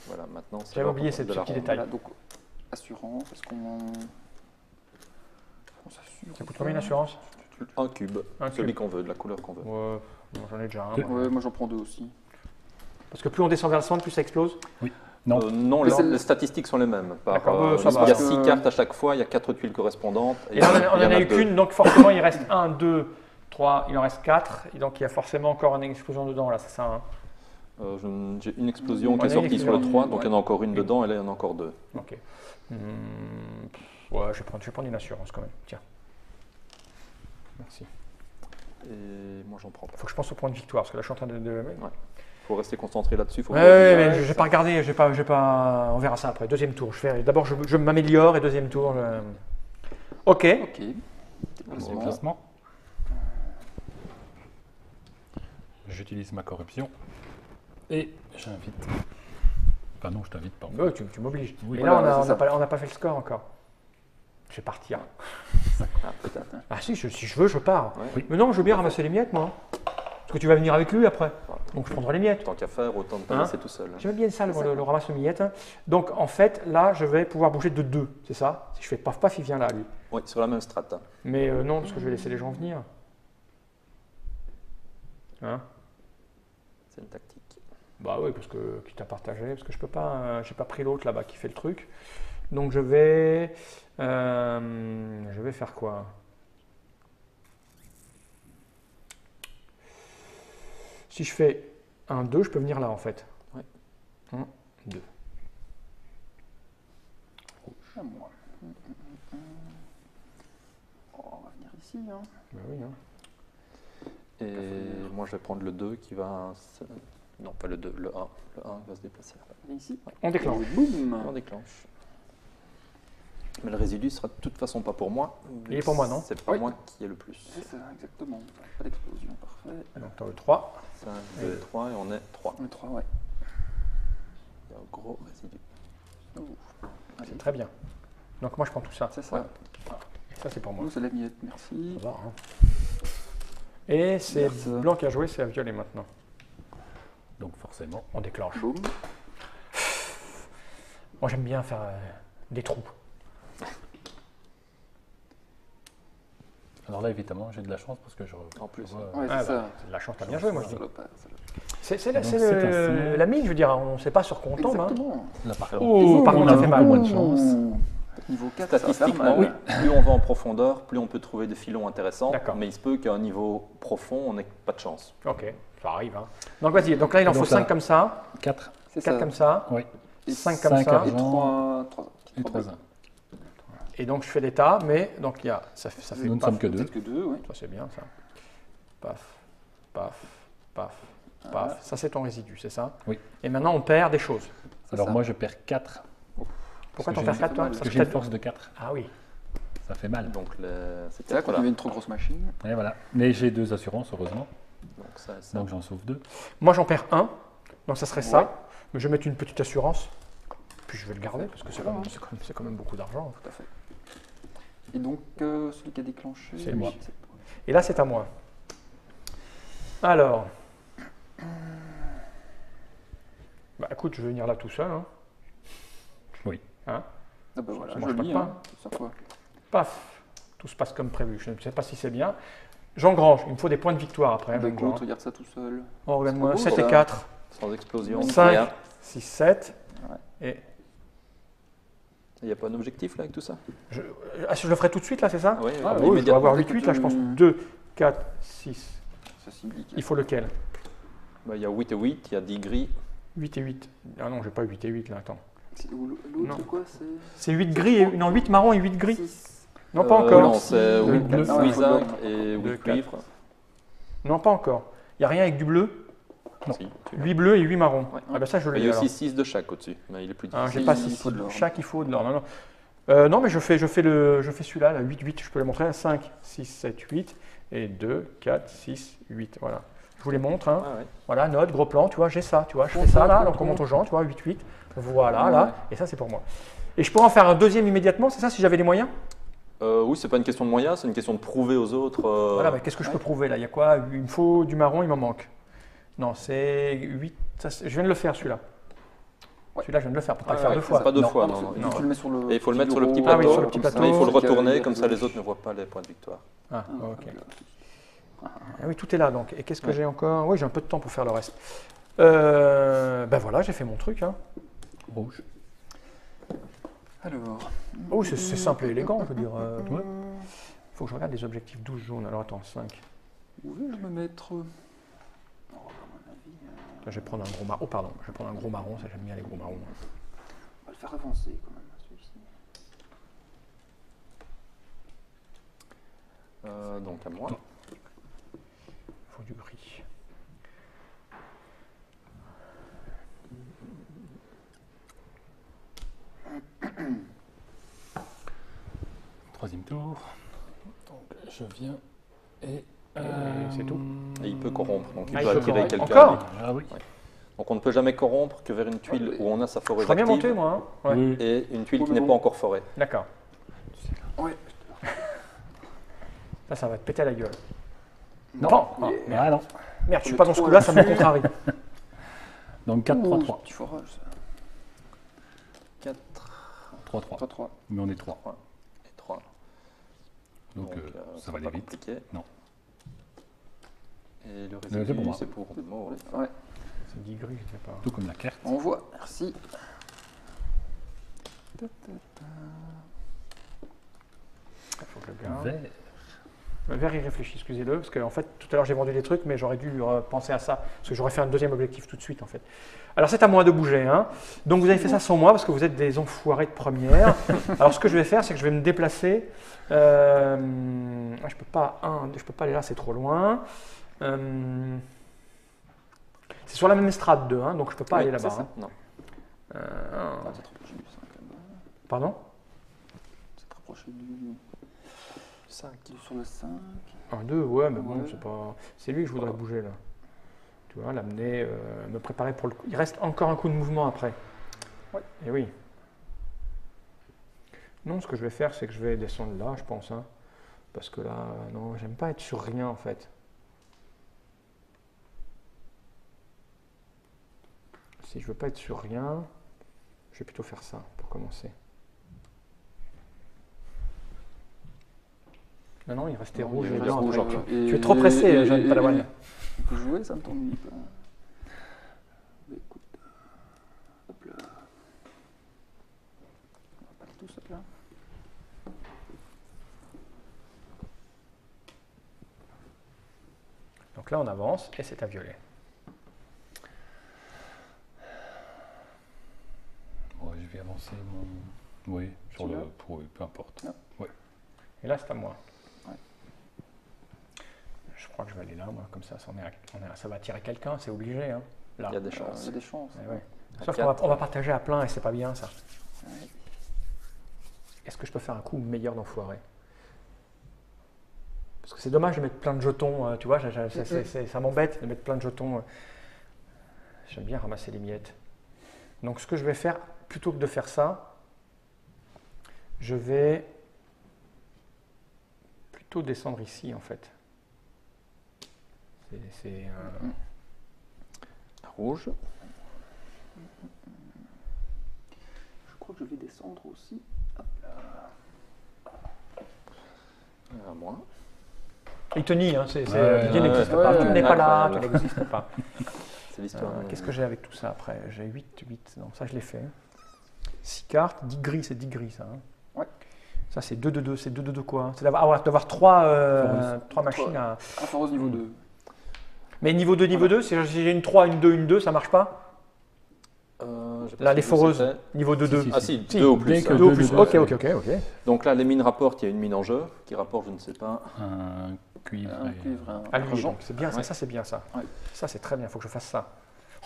Voilà, maintenant, c'est J'avais l'ordre oublié ce de la petit ronde. détail. Voilà, donc, assurance, est-ce qu'on s'assure? Ça coûte combien l'assurance? Un cube, Un celui cube. qu'on veut, de la couleur qu'on veut. Ouais, bon, j'en ai déjà un. Deux. moi. Ouais, moi j'en prends 2 aussi. Parce que plus on descend vers le centre, plus ça explose. Non. Non, Mais c'est- les statistiques sont les mêmes. D'accord, ça il va. y a Parce 6 que- cartes à chaque fois, il y a 4 tuiles correspondantes. Et là, on il y en a eu 2. qu'une, donc forcément il reste 1, 2, 3, il en reste 4. Et donc il y a forcément encore une explosion dedans, là, c'est ça. Hein. J'ai une explosion On qui a est une sortie sur le explosion. 3, donc Ouais. il y en a encore une dedans, et là il y en a encore 2. Ok. Ouais, je vais prendre une assurance quand même. Tiens. Merci. Et moi j'en prends pas. Il faut que je pense au point de victoire, parce que là je suis en train de. Il faut rester concentré là-dessus. Faut Ouais, pas oublier. mais je n'ai pas regardé, j'ai pas, on verra ça après. Deuxième tour. D'abord, je m'améliore et deuxième tour. Ok. Ok. Deuxième classement. J'utilise ma corruption. Et j'invite. Enfin non, je t'invite pas. Ouais, tu m'obliges. Oui, Mais voilà, là, c'est on ça. n'a pas fait le score encore. Je vais partir. Ah, peut-être. Ah si, si je veux, je pars. Ouais. Oui. Mais non, je veux bien ramasser les miettes, moi. Parce que tu vas venir avec lui après. Donc je prendrai les miettes. Tant qu'à faire, autant de pas Hein laisser tout seul. J'aime bien ça, le ramasse aux miettes. Donc en fait, là, je vais pouvoir bouger de 2, c'est ça? Si je fais paf paf, il vient là, lui. Oui, sur la même strate. Hein. Mais non, parce que je vais laisser les gens venir. Hein? C'est une tactique. Bah oui, parce que quitte à partager, parce que je peux pas, j'ai pas pris l'autre là-bas qui fait le truc. Donc je vais faire quoi? Si je fais un 2, je peux venir là en fait. Ouais. 1, 2. À moi. Oh, on va venir ici. Hein. Bah oui, hein. Et moi, je vais prendre le 2 qui va... Non, pas le 2, le 1. Le 1 va se déplacer. Et ici. On déclenche. Et boum. On déclenche. Mais le résidu sera de toute façon pas pour moi. Il est pour moi, non? C'est pas Oui. moi qui ai le plus. C'est ça, exactement. Pas d'explosion, parfait. Donc tu as le 3. 5, 2, 3 et on est 3. Le 3, ouais. Il y a un gros résidu. Oh. Allez, C'est très bien. Donc moi je prends tout ça. c'est ça. Ouais. Ça c'est pour moi. Nous, c'est la miette, merci. Ça va, hein. Et c'est Merci. blanc qui a joué, c'est à violet maintenant. Donc forcément. On déclenche. Boum. Moi j'aime bien faire des trous. Alors là, évidemment, j'ai de la chance parce que je En plus, vois, Ouais, Ah, c'est bah, ça. c'est de la chance, t'as bien joué moi je dis. Salopard, salopard. C'est Donc, c'est ainsi. la mine, je veux dire, on ne sait pas sur quoi on tombe. Hein. Exactement. là, par Oh, par contre, ça fait mal. beaucoup moins de chance. Niveau 4, ça va faire statistiquement, mal. plus on va en profondeur, plus on peut trouver des filons intéressants. D'accord. Mais il se peut qu'à un niveau profond, on n'ait pas de chance. Ok, ça arrive. Hein. Donc vas-y, donc là il en Donc faut 5 là- comme ça, 4 C'est 4 ça. comme ça, oui, Et 5 comme 5 ça. argent. Et 3 et 3 1. Et donc je fais l'état, mais donc il y a, ça fait Nous ne paf. sommes que 2. Peut-être que 2, ouais. Ça c'est bien ça. Paf, paf, paf, Voilà. paf. Ça c'est ton résidu, c'est ça? Oui. Et maintenant on perd des choses. Alors ça. moi, je perds 4. Pourquoi que t'en j'ai perds 4 toi? mal. Parce Parce que que j'ai une t'as- force de 4. Ah oui. Ça fait mal. Donc c'est C'est là quand voilà. tu avais une trop grosse machine. Et voilà. Mais j'ai 2 assurances, heureusement. Donc ça. Donc j'en sauve 2. Moi j'en perds 1, donc ça serait Ouais. ça. Mais je vais mettre une petite assurance. Puis je vais le garder parce que c'est Ça va, quand, hein. c'est quand même beaucoup d'argent. Tout à fait. Et donc, celui qui a déclenché. C'est moi. c'est- Et là c'est à moi. Alors. Bah écoute, je vais venir là tout seul. Hein. Oui. Hein? Ah bah voilà, Ça mange pas joli, de pain. hein. Ça quoi. Paf, tout se passe comme prévu. Je ne sais pas si c'est bien. J'engrange, il me faut des points de victoire après. Ah bah j'engrange. écoute, regarde ça tout seul. Oh, regarde-moi, c'est 7 et beau, 4, Sans explosion. 5, 6, 7. Il Et n'y a pas un objectif là avec tout ça? je le ferai tout de suite là, c'est ça? Oui, Ah Oui, je dois immédiatement. avoir 8, 8 là, je pense. 2, 4, 6. Ça s'implique. Il faut lequel? Bah, il y a 8 et 8, il y a 10 gris. 8 et 8. Ah non, j'ai pas 8 et 8 là, attends. Ou Non. l'autre, quoi, c'est. C'est 8 gris, et, non, 8 marron et 8 gris. 6. Non, pas encore. Non, c'est Le 8 bleu. Ah ouais, faut zinc le- et 8 Deux, cuivre. Non, pas encore. Il n'y a rien avec du bleu. Si, tu 8 bleus et 8 marrons. Ouais. Ah ben ça, je Il l'ai y a alors. aussi 6 de chaque au-dessus, mais il est plus Ah, difficile. j'ai pas Il 6. faut de l'or. Chaque, il faut de l'or. Non, non. Non, mais je fais celui-là, là, 8, 8. Je peux les montrer. 5, 6, 7, 8. Et 2, 4, 6, 8. Voilà. Je vous les montre. Hein. Ah ouais. Voilà, note, gros plan, tu vois, j'ai ça, tu vois. Je fais ça là, donc on montre aux gens, tu vois, 8, 8. Voilà, Ouais. là. Et ça, c'est pour moi. Et je pourrais en faire un deuxième immédiatement, c'est ça, si j'avais les moyens? Oui, c'est pas une question de moyens, c'est une question de prouver aux autres. Voilà, mais qu'est-ce que je peux prouver là? Il y a quoi? Il me faut du marron, il m'en manque. Non, c'est 8. Je viens de le faire celui-là. Ouais. Celui-là, je viens de le faire, pour pas Ah le faire ouais, deux c'est fois. pas deux Non. fois, Non, non, non. non. Tu le mets sur le. Et il faut le mettre sur le petit Ah oui, plateau. sur le petit plateau. Mais il faut le Celui qui a- retourner, comme ça les autres ne voient pas les points de victoire. Ah, Ah, ok. ok. Ah oui, tout est là donc. Et qu'est-ce que Ouais. j'ai encore? Oui, j'ai un peu de temps pour faire le reste. Ben voilà, j'ai fait mon truc. Hein. Rouge. Alors. Oh, c'est simple et élégant, je veux dire. Ouais. Faut que je regarde les objectifs 12 jaunes. Alors attends, 5. Où vais-je me mettre? Oh, à mon avis, Là, je vais prendre un gros marron. Oh, pardon, je vais prendre un gros marron. Ça, j'aime bien les gros marrons. on va le faire avancer quand même, celui-ci. Donc à moi. Il faut du gris. Troisième tour. Donc je viens et. c'est tout. Et il peut corrompre, donc il Ah, peut il peut attirer corrompre. quelqu'un. Encore Ah oui. Donc on ne peut jamais corrompre que vers une tuile où on a sa Je forêt serais bien monté, active moi. Hein. Ouais. Oui. et une tuile Oui, qui mais n'est bon. pas encore forêt. D'accord. Ouais. Ça va te péter à la gueule. Non. Ah, merde. Ah non. Merde, je suis pas dans ce coup-là, ça me contrarie. Donc 4, 3, 3. Tu feras ça. 4 3, 3. 3, 3. Mais on est 3. et 3. Donc ça va aller vite. Compliqué. Non. Et le c'est pour résidu, moi. c'est pour Mo. Ouais. C'est 10 gris, je sais pas. Tout comme la carte. On voit, merci. Faut que je le garde. Vert. Le vert, il réfléchit, excusez-le, parce qu'en fait, tout à l'heure, j'ai vendu des trucs, mais j'aurais dû penser à ça, parce que j'aurais fait un deuxième objectif tout de suite, en fait. Alors, c'est à moi de bouger, hein. Donc, vous avez fait ça sans moi, parce que vous êtes des enfoirés de première. Alors, ce que je vais faire, c'est que je vais me déplacer. Je peux pas aller là, c'est trop loin. C'est sur la même estrade 2, hein, donc je peux pas Oui, aller là-bas. c'est ça. Hein. Non. Ah, c'est trop proche du 5 là-bas. Pardon? C'est trop proche du 5. Sur le 5. Un 2, ouais, mais bon, Ouais. c'est pas. C'est lui que je voudrais bouger là. Tu vois, l'amener, me préparer pour le coup. Il reste encore un coup de mouvement après. Ouais. Et oui. Non, ce que je vais faire, c'est que je vais descendre là, je pense. Hein, parce que là, non, j'aime pas être sur rien en fait. Si je veux pas être sur rien, je vais plutôt faire ça pour commencer. Non, non, il restait Non, rouge il et reste blanc. rouge après. encore. Tu es trop pressé, jeune Padawan. On peut jouer, ça ne t'ennuie pas. Bah, écoute, hop là. On va pas tout ça là. Donc là, on avance et c'est à violet. Ouais, je vais avancer mon. Oui, sur Tu le. l'as Oui, peu importe. Non. Ouais. Et là, c'est à moi. Ouais. Je crois que je vais aller là, moi, comme ça, ça va attirer quelqu'un, c'est obligé. Hein, là. Il y a des Il y chances. a des chances. Eh ouais. À Sauf qu'on va, quatre. on va partager à plein et c'est pas bien ça. Ouais. Est-ce que je peux faire un coup meilleur d'enfoiré? Parce que c'est dommage de mettre plein de jetons, tu vois, ça m'embête de mettre plein de jetons. J'aime bien ramasser les miettes. Donc ce que je vais faire, plutôt que de faire ça, je vais plutôt descendre ici en fait. C'est Rouge. Je crois que je vais descendre aussi. À moi. il te nie, hein, Ouais, Didier ouais, n'existe ouais, pas, ouais, tu n'es pas là, tu incroyable. n'existes pas. C'est l'histoire. Qu'est-ce que j'ai avec tout ça après? J'ai 8, non, ça je l'ai fait. 6 cartes, 10 gris, c'est 10 gris ça. Hein. Ouais. Ça c'est 2 de 2, c'est 2 de 2 quoi? C'est d'avoir 3 machines à. Ah, Foreuse niveau 2. Mais niveau 2, niveau 2, si j'ai une 3, une 2, une 2, ça marche pas? Là, les foreuses, niveau 2, 2. Si, Ah si, Si, 2 au plus. dès que hein. 2 au deux, plus, deux, ok, deux, ok, ok, ok. Donc là, les mines rapportent, il y a une mine en jeu qui rapporte, je ne sais pas. Un cuivre. Un et- cuivre, un Ah, lui, argent. donc, c'est bien ça, Ouais. ça c'est bien ça. Ouais. Ça c'est très bien, il faut que je fasse ça.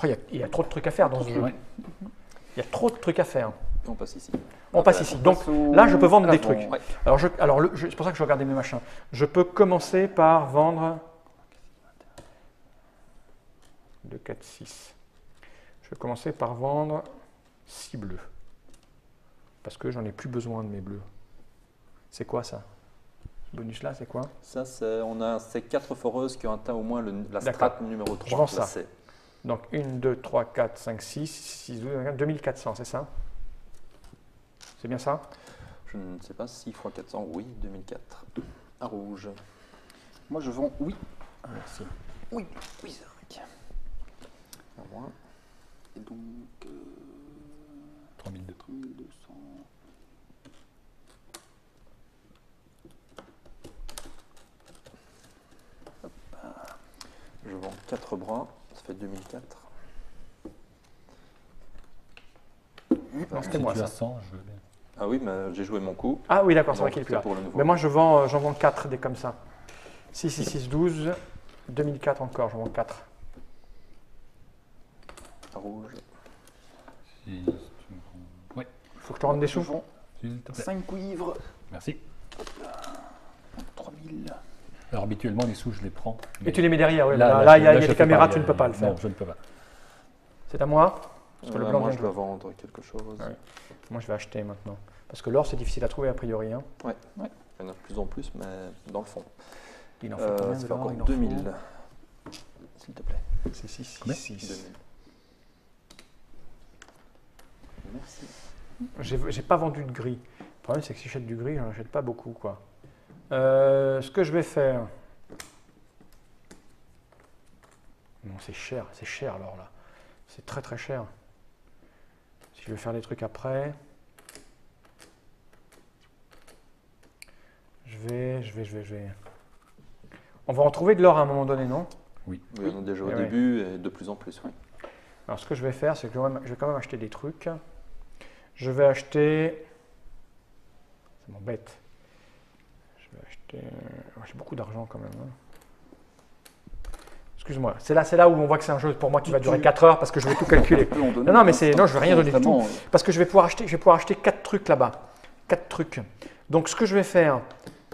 Oh, il y a trop de trucs à faire dans ce jeu. Ouais. Il y a trop de trucs à faire. Et on passe ici. On passe ici. Donc là, je peux vendre des trucs. Ouais. Alors, c'est pour ça que je regardais mes machins. Je peux commencer par vendre 2, 4, 6. Je vais commencer par vendre 6 bleus. Parce que j'en ai plus besoin de mes bleus. C'est quoi ça? Ce bonus là, c'est quoi? Ça, on a ces 4 foreuses qui ont atteint au moins la D'accord. strate numéro 3. Je vends ça. Là, c'est- Donc 1, 2, 3, 4, 5, 6, 6, 12, 2400, c'est ça? C'est bien ça? Je ne sais pas, 6 x 400, oui, 2004. À rouge. Moi, je vends oui. Merci. Oui, oui, 5. À moi. Et donc, 3002. 3200. Je vends 4 bras, ça fait 2004. Non, c'était Si moi tu ça. as 100, je veux bien. Ah oui, mais j'ai joué mon coup. Ah oui, d'accord, c'est vrai Donc, qu'il est plus c'est là. pour le nouveau. Mais moi, j'en vends 4 des comme ça. 6, 6, 6, 12. 2004 encore, j'en vends 4. À rouge. Si tu me rends- Ouais, Faut que je te rende des Je sous. vends s'il te plaît. 5 cuivres. Merci. 3000. Alors habituellement, les sous, je les prends. Et mais tu les mets derrière, oui. là, Là, là, il y a je des fais caméras, pas, tu ne peux pas le faire. Non, je ne peux pas. C'est à moi? Parce que le blanc Moi, vient je de dois vendre quelque chose. Ouais. Moi, je vais acheter maintenant. Parce que l'or, c'est difficile à trouver a priori. Hein. Il y en a de plus en plus, mais dans le fond. Il en faut combien Ça de fait l'or? encore Il en 2000. S'il te plaît. faut- C'est 6, 6, Combien 6. 2000. Merci. J'ai pas vendu de gris. Le problème, c'est que si j'achète du gris, j'en achète pas beaucoup, quoi. Ce que je vais faire... Non, c'est cher l'or, là. C'est très très cher. Si je veux faire des trucs après, je vais. On va en trouver de l'or à un moment donné, non? Oui. Oui, on est déjà au Eh ouais. début et de plus en plus. Oui. Alors ce que je vais faire, c'est que je vais quand même acheter des trucs. Je vais acheter. Ça m'embête. Je vais acheter. J'ai beaucoup d'argent quand même, hein. Excuse-moi. C'est là où on voit que c'est un jeu pour moi qui va durer 4 heures parce que je vais tout calculer. Non, mais c'est. Non, je vais rien donner du tout. Parce que je vais pouvoir acheter 4 trucs là-bas. 4 trucs. Donc ce que je vais faire,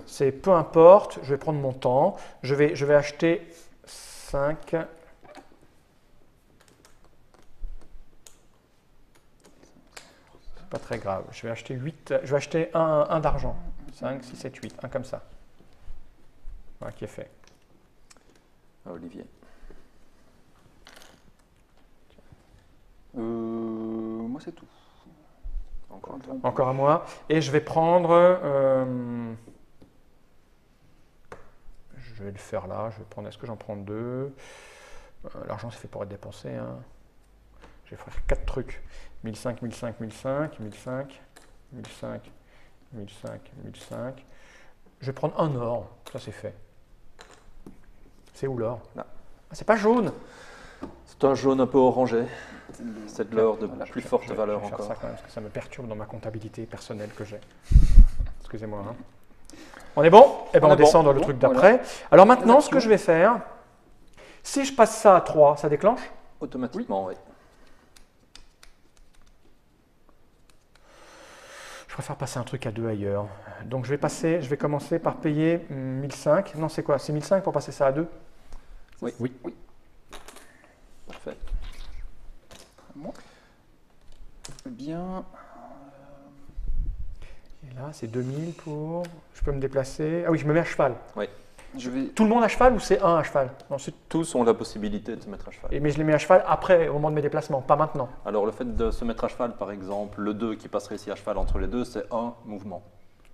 c'est peu importe, je vais prendre mon temps. Je vais acheter 5. C'est pas très grave. Je vais acheter 8. Je vais acheter un d'argent. 5, 6, 7, 8. Un comme ça. Voilà, qui est fait. Ah, Olivier. Moi, c'est tout. Encore un toi. Encore à moi. Et je vais prendre. Je vais le faire là. Je vais prendre. Est-ce que j'en prends 2? L'argent, c'est fait pour être dépensé, hein. Je vais faire 4 trucs. 1005, 1005, 1005, 1005, 1005, 1005, 1005. Je vais prendre un or. Ça, c'est fait. C'est où l'or? Là. Ah, c'est pas jaune. C'est un jaune un peu orangé. C'est de l'or de Voilà, plus forte valeur Je vais faire encore. ça quand même, parce que ça me perturbe dans ma comptabilité personnelle que j'ai. Excusez-moi, hein. On est bon? Eh ben, On on est descend bon. dans le truc d'après. Alors maintenant, ce que actions. je vais faire, si je passe ça à 3, ça déclenche? Automatiquement, oui. Je préfère passer un truc à 2 ailleurs. Donc je vais commencer par payer 1005. Non, c'est quoi? C'est 1005 pour passer ça à 2? Oui. Oui. Parfait. Moi. Eh bien, Et là, c'est 2000 pour... Je peux me déplacer. Ah oui, je me mets à cheval. je vais. Tout le monde à cheval ou c'est un à cheval? Non, Tous ont la possibilité de se mettre à cheval. mais je les mets à cheval après, au moment de mes déplacements, pas maintenant. Alors le fait de se mettre à cheval, par exemple, le 2 qui passerait ici à cheval entre les deux, c'est un mouvement.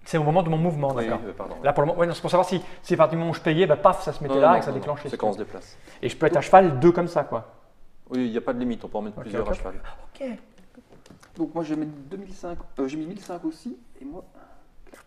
C'est au moment de mon mouvement, Oui, d'accord. pardon. Là, pour le moment, ouais, non, c'est pour savoir si à partir du moment où je payais, bah, paf, ça se mettait Non, là non, et que ça non, déclenchait. c'est quand on se déplace. Et je peux être à cheval 2 comme ça, quoi. Oui, il n'y a pas de limite, on peut en mettre Ok, plusieurs ok. à cheval. Ok. Donc, moi, je vais mettre 2005. J'ai mis 1005 aussi. Et moi. Clac.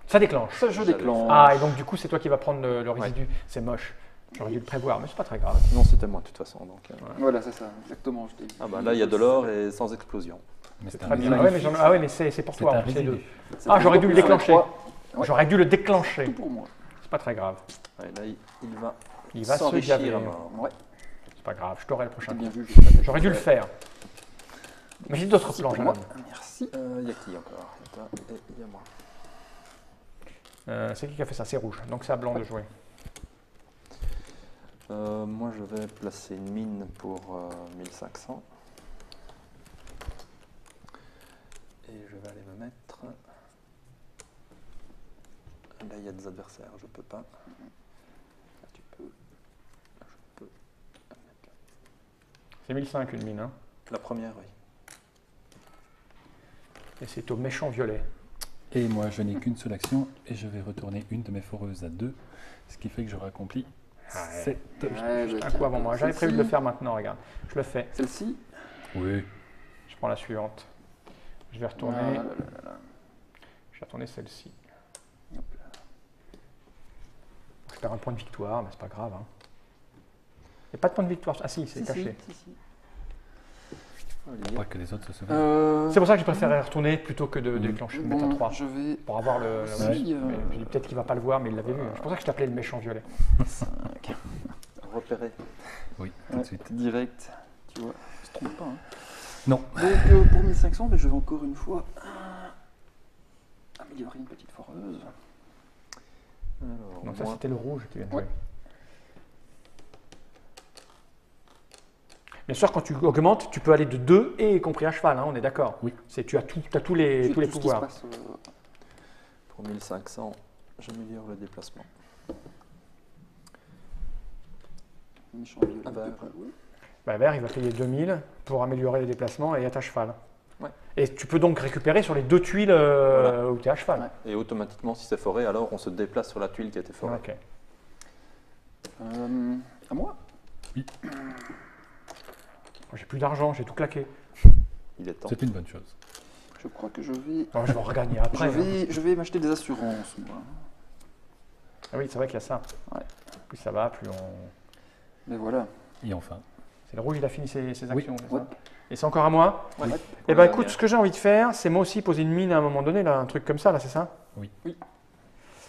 Ça déclenche. Ça, je J'avais déclenche. Ah, et donc du coup, c'est toi qui vas prendre le résidu. C'est moche. J'aurais dû le prévoir, mais c'est pas très grave. Non, c'était moi de toute façon. Donc, Voilà, c'est ça, exactement. Je t'ai dit. Ah bah là, il y a de l'or et sans explosion. Mais c'est Très bien. résidu. Ah ouais, mais c'est pour C'est toi. un en plus, c'est résidu. deux. C'est Ah, tout j'aurais dû le pour déclencher. moi. Ouais. J'aurais dû le déclencher. Tout pour moi. C'est pas très grave. Ouais, là, il va Il va se s'enrichir gaver. à mort. Ouais, C'est pas grave, je t'aurai le t'as prochain bien coup. vu. je vais pas J'aurais dû le faire. Mais j'ai d'autres Merci plans, pour moi. Jeanne. Merci. Il y a qui encore? Il y a toi et il y a moi. C'est qui a fait ça? C'est rouge. Donc c'est à blanc de jouer. Moi, je vais placer une mine pour 1500. Et je vais aller me mettre... Là, il y a des adversaires, je peux pas. Là, tu peux. Là, je peux. C'est 1005 une mine, hein. La première, oui. Et c'est au méchant violet. Et moi, je n'ai qu'une seule action et je vais retourner une de mes foreuses à 2, ce qui fait que j'aurai accompli Ah ouais. 7. Juste un coup avant moi. J'avais prévu de le faire maintenant, regarde. Je le fais. Celle-ci. Oui. Je prends la suivante. Je vais retourner. Ah, là, là, là, là. Je vais retourner celle-ci. Hop là. Je perds un point de victoire, mais c'est pas grave, hein. Il n'y a pas de point de victoire. Ah si, c'est Si, caché. si. Olivier. Pas que les autres se souviennent. C'est pour ça que j'ai préféré retourner plutôt que de déclencher, de mettre à Bon, 3. je vais. Pour avoir le. Si, Mais je dis peut-être qu'il va pas le voir, mais il l'avait vu. C'est pour ça que je t'appelais le méchant violet. 5. Repérer. Oui, tout de suite. Direct. Tu vois, je se trompe pas. Hein. Non. Donc pour 1500, ben, je vais encore une fois améliorer une petite foreuse. Alors, Donc ça, moi, c'était le rouge qui vient de Ouais. jouer. Bien sûr, quand tu augmentes, tu peux aller de 2 et y compris à cheval, hein, on est d'accord. Oui. Tu as tous les J'ai tout ce qui se pouvoirs. passe, pour 1500, j'améliore le déplacement. méchant violet. Ah bah, deux points. Bah, vert, il va payer 2000 pour améliorer les déplacements et être à cheval. Ouais. Et tu peux donc récupérer sur les 2 tuiles Voilà. où tu es à cheval. Ouais. Et automatiquement, si c'est foré, alors on se déplace sur la tuile qui a été forée. Ok. À moi. Oui. J'ai plus d'argent, j'ai tout claqué. Il est temps. C'est une bonne chose. Je crois que je vais. Non, je vais en regagner après. hein. Je vais m'acheter des assurances, moi. Ah oui, c'est vrai qu'il y a ça. Ouais. Plus ça va, plus on... Mais voilà. Et enfin, C'est le rouge, il a fini ses actions. c'est ça Ouais. Et c'est encore à moi. Ouais. Eh ben écoute, ce que j'ai envie de faire, c'est moi aussi poser une mine à un moment donné, là, un truc comme ça, là, c'est ça? Oui. Oui.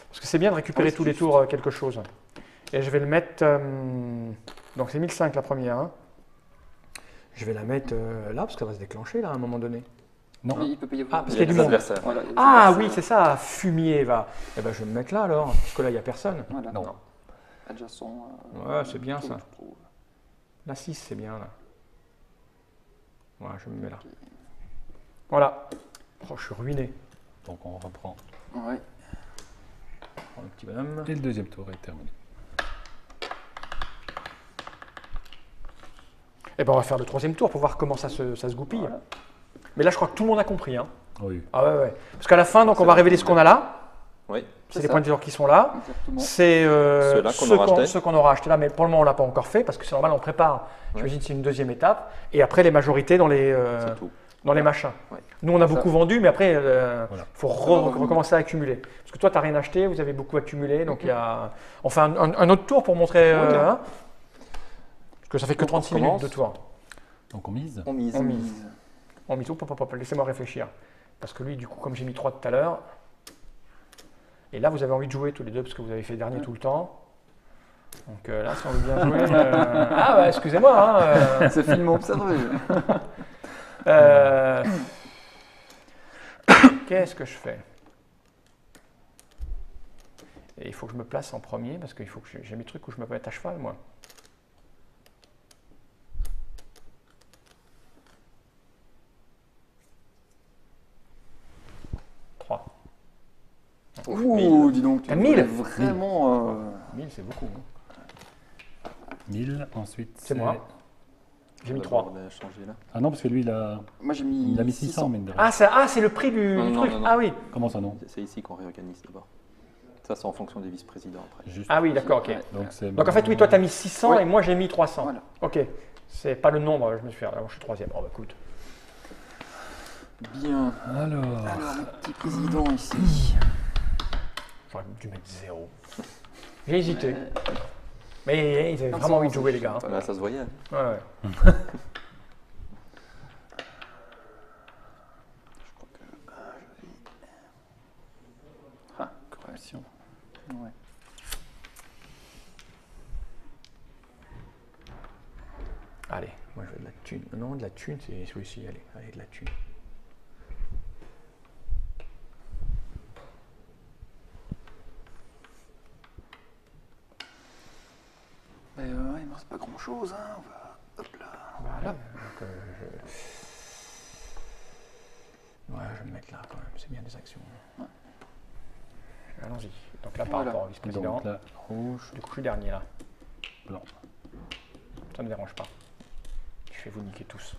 Parce que c'est bien de récupérer Ah oui, tous c'est les juste. tours quelque chose. Et je vais le mettre. Donc c'est 1005 la première. hein. Je vais la mettre là, parce qu'elle va se déclencher là à un moment donné. non. Mais il peut payer. Ah, parce Il qu'il y a y a du des monde. adversaires. Voilà, il y a des Ah adversaires. oui, c'est ça, fumier va. Eh ben je vais me mettre là alors, parce que là il n'y a personne. Voilà. Non. Adjacent. Ouais, c'est bien tout, ça. tout, tout. La 6, c'est bien là. Voilà, je me mets là. Voilà. Oh, je suis ruiné. Donc on reprend. Ouais. Je prends le petit bonhomme. Et le deuxième tour est terminé. Eh ben on va faire le troisième tour pour voir comment ça se goupille. Voilà. Mais là je crois que tout le monde a compris. Hein. Oui. Ah ouais, ouais. Parce qu'à la fin, donc on va révéler ce qu'on a là. Oui. C'est C'est les ça. points de victoire qui sont là. Exactement. C'est Ceux-là qu'on aura achetés. ceux qu'on aura acheté là, mais pour le moment on l'a pas encore fait parce que c'est normal, on prépare. J'imagine que c'est une deuxième étape. Et après les majorités dans les, C'est tout. dans les machins. Ouais. Nous on a Ça. beaucoup vendu, mais après il Voilà. faut va revenir. recommencer à accumuler. Parce que toi tu n'as rien acheté, vous avez beaucoup accumulé. Donc il y a. On fait un autre tour pour montrer. Ouais. Hein, parce que ça fait que Donc, on 36 minutes recommence. de tour. Donc on mise. On mise. On mise. On mise tout, laissez-moi réfléchir. Parce que lui, du coup, comme j'ai mis 3 tout à l'heure, et là, vous avez envie de jouer tous les deux, parce que vous avez fait dernier tout le temps. Donc là, si on veut bien jouer... Ah, bah, excusez-moi. Hein, C'est finement observé. Qu'est-ce que je fais? Et il faut que je me place en premier, parce qu'il faut que j'ai mes trucs où je me peux mettre à cheval, moi. Ouh, dis donc. T'as tu 1000. voulais Vraiment. 1000, c'est beaucoup. Hein. 1000. Ensuite. C'est moi. J'ai mis 3. On va changer là. Ah non, parce que lui, Moi j'ai il a mis 600, mine de rien. C'est le prix du Non, non, truc. non, non. Ah oui. Comment ça, non? C'est ici qu'on réorganise d'abord. Ça, c'est en fonction des vice-présidents après. Juste. Ah oui, d'accord, ok. Ouais. Donc en fait, oui, toi, tu as mis 600 Ouais. et moi, j'ai mis 300. Voilà. Ok. C'est pas le nombre, je me suis fait. Alors, je suis troisième. Oh, bah écoute. Bien. Alors. Alors, mon petit président ici. J'aurais dû mettre 0. J'ai hésité. Mais ils avaient vraiment envie de jouer, les gars. hein. Là, ça se voyait. Ouais, ouais. Je crois que je vais. Ah, correction. Ouais. Allez, moi, je veux de la thune. Non, de la thune, c'est celui-ci. Allez, allez, de la thune. Il ne reste pas grand chose, hein. On va. Hop là. Voilà. Donc, ouais, je vais me mettre là quand même. C'est bien des actions. Ouais. Allons-y. Donc là, par Voilà. rapport au vice-président. Donc là, rouge, Du coup, je suis dernier là. blanc. Ça ne me dérange pas. Je vais vous niquer tous.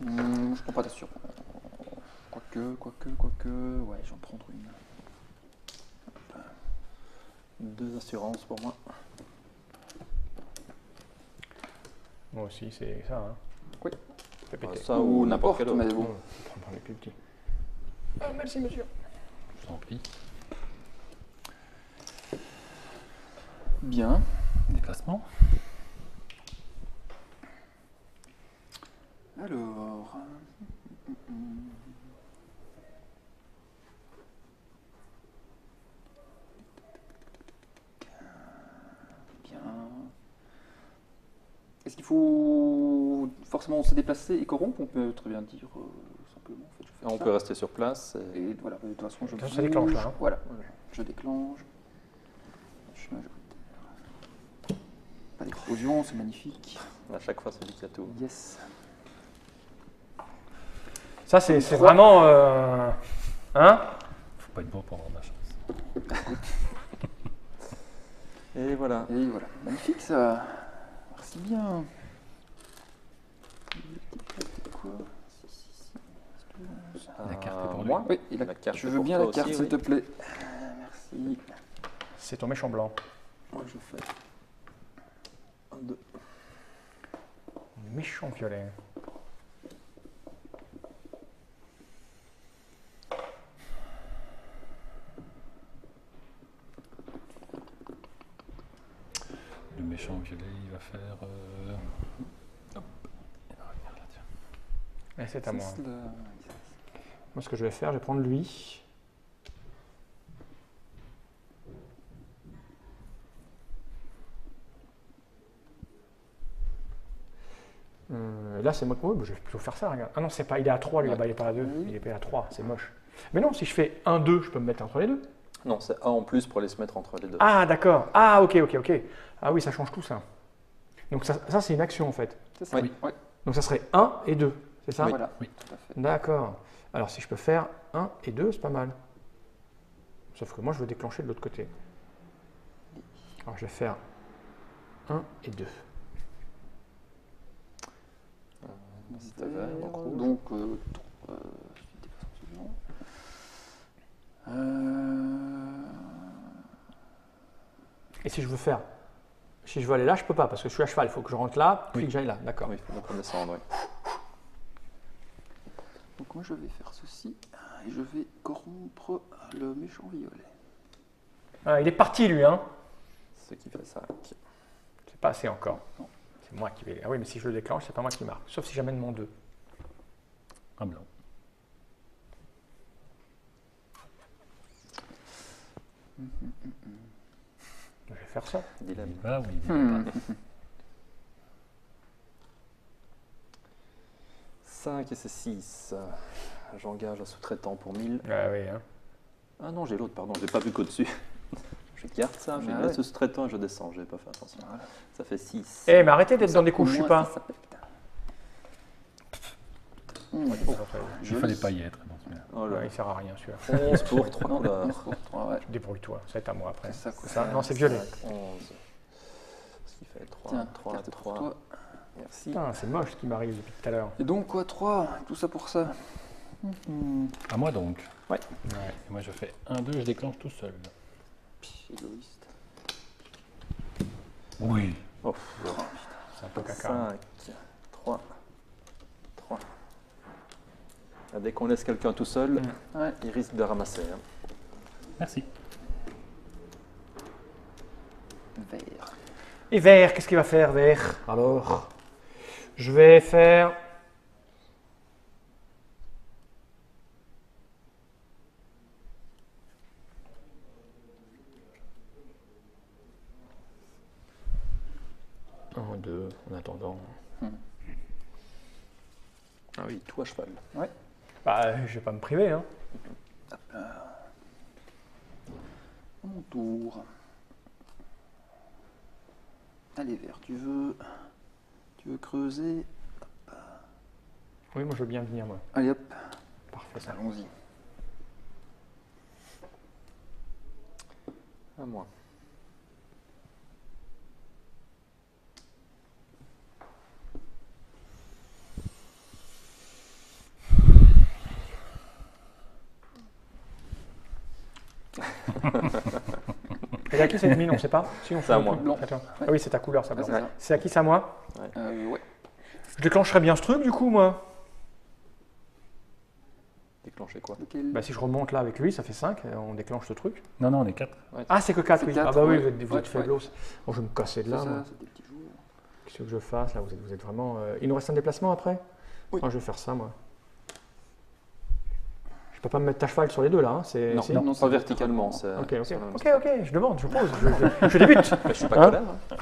Je prends pas d'assurance. Quoique. Ouais, j'en prendre une. Deux assurances pour moi. Moi aussi, c'est ça. Hein. Oui. Fais péter. Ça ou n'importe quel autre. mais Bon, bon. je vais prendre les plus petits. Ah, merci, monsieur. Je t'en prie. Bien. Déplacement. Alors. Bien. Est-ce qu'il faut forcément se déplacer et corrompre? On peut très bien dire simplement. En fait, je fais On ça. peut rester sur place. Et voilà, de toute façon, je Ça bouge. déclenche, là, hein. Voilà, je déclenche. Chemin majoritaire. Pas d'explosion, c'est magnifique. À chaque fois, c'est lui qui a tout. Yes. Ça, c'est vraiment. Hein? Faut pas être bon pour avoir de la chance. Et voilà. Et voilà, magnifique ça. Merci bien. Quoi? La carte est pour lui. moi. Oui, et La carte je est veux pour bien toi la carte, aussi, s'il oui. te plaît. Merci. C'est ton méchant blanc. Moi, je fais 1, 2. méchant violet. Le méchant violet, il va faire. Hop. Il va revenir là, tiens. Et c'est à moi. Six, là. Moi, ce que je vais faire, je vais prendre lui. Là, c'est moi qui. Je vais plutôt faire ça, regarde. Ah non, c'est pas. Il est à 3, lui, là-bas, il est pas à 2. Oui. Il est pas à 3, c'est moche. Mais non, si je fais 1, 2, je peux me mettre entre les deux. Non, c'est un en plus pour aller se mettre entre les deux. Ah, d'accord. Ah, ok. Ah oui, ça change tout, ça. Donc, ça c'est une action, en fait. C'est ça. Oui. Ouais. Donc, ça serait 1 et 2, c'est ça? Voilà. Oui. Tout à fait. D'accord. Alors, si je peux faire 1 et 2, c'est pas mal. Sauf que moi, je veux déclencher de l'autre côté. Alors, je vais faire 1 et 2. C'est vert, donc rouge. Donc, suivant. Et si je veux faire, si je veux aller là, je peux pas parce que je suis à cheval. Il faut que je rentre là, puis Oui. que j'aille là. D'accord. Oui, donc on descend, oui. Donc moi je vais faire ceci et je vais corrompre le méchant violet. Ah, il est parti, lui, hein. Ce qui fait 5. C'est pas assez encore. Non. C'est moi qui vais. Ah oui, mais si je le déclenche, c'est pas moi qui marque. Sauf si j'amène mon 2. Un blanc. Je vais faire ça. Dilemme. Ah oui. Hmm. 5 et c'est 6. J'engage un sous-traitant pour 1000. Ah oui, hein. Ah non, j'ai l'autre, pardon, j'ai pas vu qu'au-dessus. Je garde ça, je Ah laisse ouais. ce sous-traitant et je descends, j'ai pas fait attention. Voilà. Ça fait 6. Eh, mais arrêtez d'être Ça, dans des coups où au je suis moins, pas. ça pète. Il fallait pas y être dans ce cas. Oh là Ouais, il sert à rien, celui-là. 11 pour 3 Non, couleurs. 11 pour 3, ouais. Débrouille-toi, ça va être à moi après. C'est ça, quoi. C'est ça? Non, c'est violet. 11. Ce qui fait 3, Tiens, 3, carte pour 3. toi. Merci. Putain, c'est moche ce qui m'arrive depuis tout à l'heure. Et donc quoi, 3, tout ça pour ça. À moi donc. Ouais. Et moi je fais 1, 2, je déclenche tout seul. Égoïste. Oui. Oh, C'est un peu caca. 5, 3, 3. Dès qu'on laisse quelqu'un tout seul, Ouais. il risque de ramasser. Hein. Merci. Vert. Et vert, qu'est-ce qu'il va faire, vert? Alors, je vais faire. Un, deux, en attendant. Ah oui, tout à cheval. Bah, je vais pas me priver, hein. À mon tour. Allez, vert, tu veux creuser? Oui, moi je veux bien venir, moi. Allez hop, Parfait, ça. allons-y. À moi. Et à qui cette mine, on sait pas? Si, on C'est à fait moi. blanc. Attends. Ah oui, c'est ta couleur, ça, Ah, blanc. c'est ça. C'est à qui, c'est à moi? Ouais. Je déclencherais bien ce truc, du coup, moi. Déclencher quoi? Lequel? Bah, si je remonte là avec lui, ça fait 5, on déclenche ce truc. Non, non, on est 4. Ah, c'est que 4, C'est oui. quatre, Ah bah oui, ouais. vous êtes Ouais, faiblos. Bon, je vais me casser de C'est là, moi. ça, c'est des petits jours. Qu'est-ce que je fasse là? Vous êtes vraiment. Il nous reste un déplacement après? Oui. Ah, je vais faire ça, moi. Je peux pas me mettre à cheval sur les deux là, hein? Non, si non, c'est pas verticalement. c'est- Ok, c'est la même ok, je demande, je pose, je débute. Mais je suis pas Hein colère. Hein.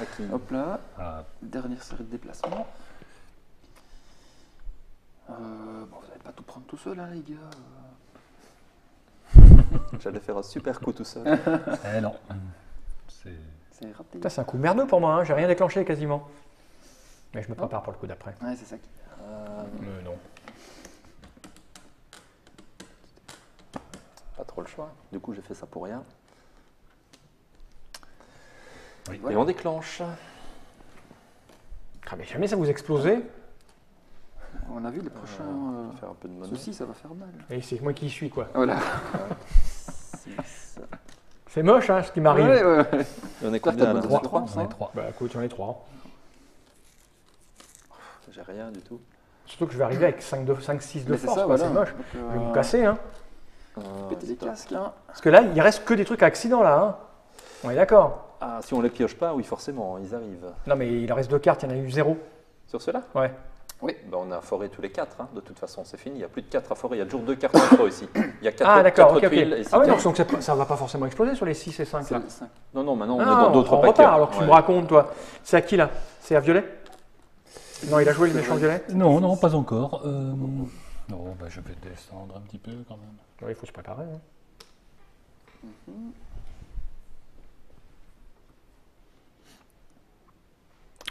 À qui Hop là, Ah, dernière série de déplacements. Bon, vous n'allez pas tout prendre tout seul, hein, les gars. J'allais faire un super coup tout seul. eh non. C'est. C'est raté. Putain, c'est un coup merdeux pour moi, hein. J'ai rien déclenché quasiment. Mais je me prépare pour le coup d'après. Ouais, c'est ça qui. Non. Pas trop le choix. Du coup, j'ai fait ça pour rien. Oui. Et on déclenche. Ah, mais jamais ça vous explosez. On a vu les prochains. Je vais faire un peu de monnaie. Ceci, ça va faire mal. Et c'est moi qui y suis, quoi. Voilà. 6. C'est moche, hein, ce qui m'arrive. Ouais. Et on est Toi, combien t'as là? besoin de 3. On est 3. Bah écoute, j'en ai 3. J'ai rien du tout. Surtout que je vais arriver avec 5-6 de Mais c'est force, ça, quoi, voilà. c'est moche. Donc, Je vais me casser, hein. péter les casques, hein. Parce que là, il reste que des trucs à accident, là. Hein. On est d'accord. Ah, si on les pioche pas, oui, forcément, ils arrivent. Non, mais il en reste 2 cartes, il y en a eu 0. Sur ceux-là Ouais. Ben, on a foré tous les 4, hein. De toute façon, c'est fini. Il n'y a plus de 4 à forer. Il y a toujours 2 cartes en trop ici. Il y a 4 Ah, d'accord, ok, ok. tuiles. Et Ah, ouais, quatre- donc ça va pas forcément exploser sur les 6 et 5, C'est là. le 5. Non, maintenant, on Ah, est dans d'autres on paquets. repart, alors que tu Ouais. me racontes, toi. C'est à qui, là? C'est à Violet? Non, il a joué le méchant Violet? Non, non, pas encore. Non, bah, je vais descendre un petit peu quand même. Oui, il faut se préparer. Hein.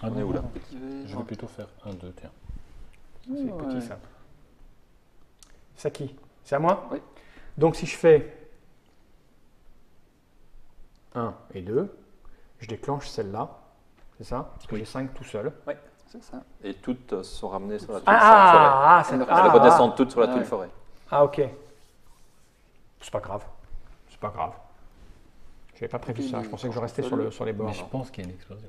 Ah, On est où, là? Petit V. Je vais plutôt faire 1, 2, tiens. C'est Ouais. petit, ça. C'est à qui? C'est à moi? Oui. Donc, si je fais 1 et 2, je déclenche celle-là. C'est ça? Parce que j'ai 5 tout seul. C'est ça. Et toutes sont ramenées sur la tuile Ah, forêt. c'est Ah, Elles redescendent toutes sur la Ah, tuile ouais. forêt. Ah, ok. C'est pas grave. C'est pas grave. J'avais pas prévu ça. Je pensais que je restais sur les bords. Mais je pense qu'il y a une explosion.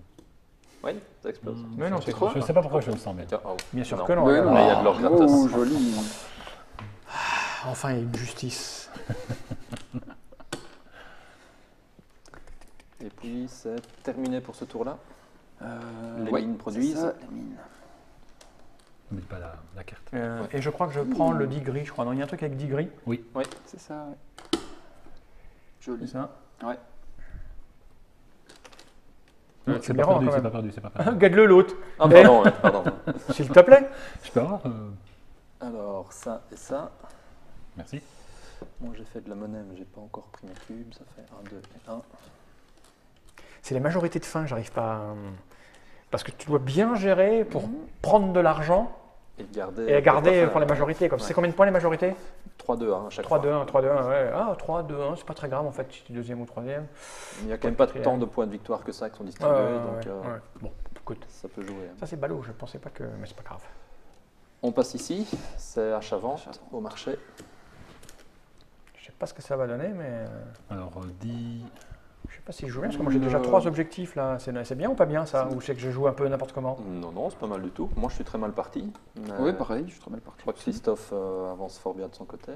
Oui, ça explose. Mais non, c'est crois trop. Je ne sais pas pourquoi je me sens bien. Tiens, oh. Bien sûr Non. que non. Ouais, regarde. non. Mais il y a de l'or gratos. Oh, joli. Enfin, il y a une justice. Et puis, c'est terminé pour ce tour-là. Les ouais, mines produisent. c'est ça, les mines. Mais pas la carte. Et je crois que je prends le 10 gris, je crois. Non, il y a un truc avec 10 gris. Oui. C'est ça, ouais. C'est Joli. ça. Ouais. Tu C'est me pas rends perdu, quand c'est même. pas perdu, c'est pas perdu. Garde-le l'autre. Ah, pardon, ouais, pardon. S'il te plaît. Je peux avoir Alors, ça et ça. Merci. Moi, j'ai fait de la monnaie, mais j'ai pas encore pris mes cubes. Ça fait 1, 2 et 1. C'est les majorités de fin, j'arrive pas à... Parce que tu dois bien gérer pour prendre de l'argent Et garder. et garder pour les majorités. majorités. Comme Ouais. C'est combien de points les majorités? 3, 2, 1 à chaque 3, fois. 2, 1, 3, 2, 1, ouais. Ah, 3, 2, 1, c'est pas très grave en fait, si tu es deuxième ou troisième. Il n'y a quand même pas tant de points de victoire que ça qui sont distribués. donc, ouais. Bon, écoute, ça peut jouer. hein. ça c'est ballot, je pensais pas que... Mais c'est pas grave. On passe ici. C'est achat-vente au marché. Je sais pas ce que ça va donner, mais... Alors, 10. Je sais pas si je joue bien, parce que moi j'ai déjà 3 objectifs là. C'est bien ou pas bien ça? Ou c'est que je joue un peu n'importe comment? Non, non, c'est pas mal du tout. Moi, je suis très mal parti. mais Ouais, pareil, je suis très mal Je parti. crois que Christophe avance fort bien de son côté.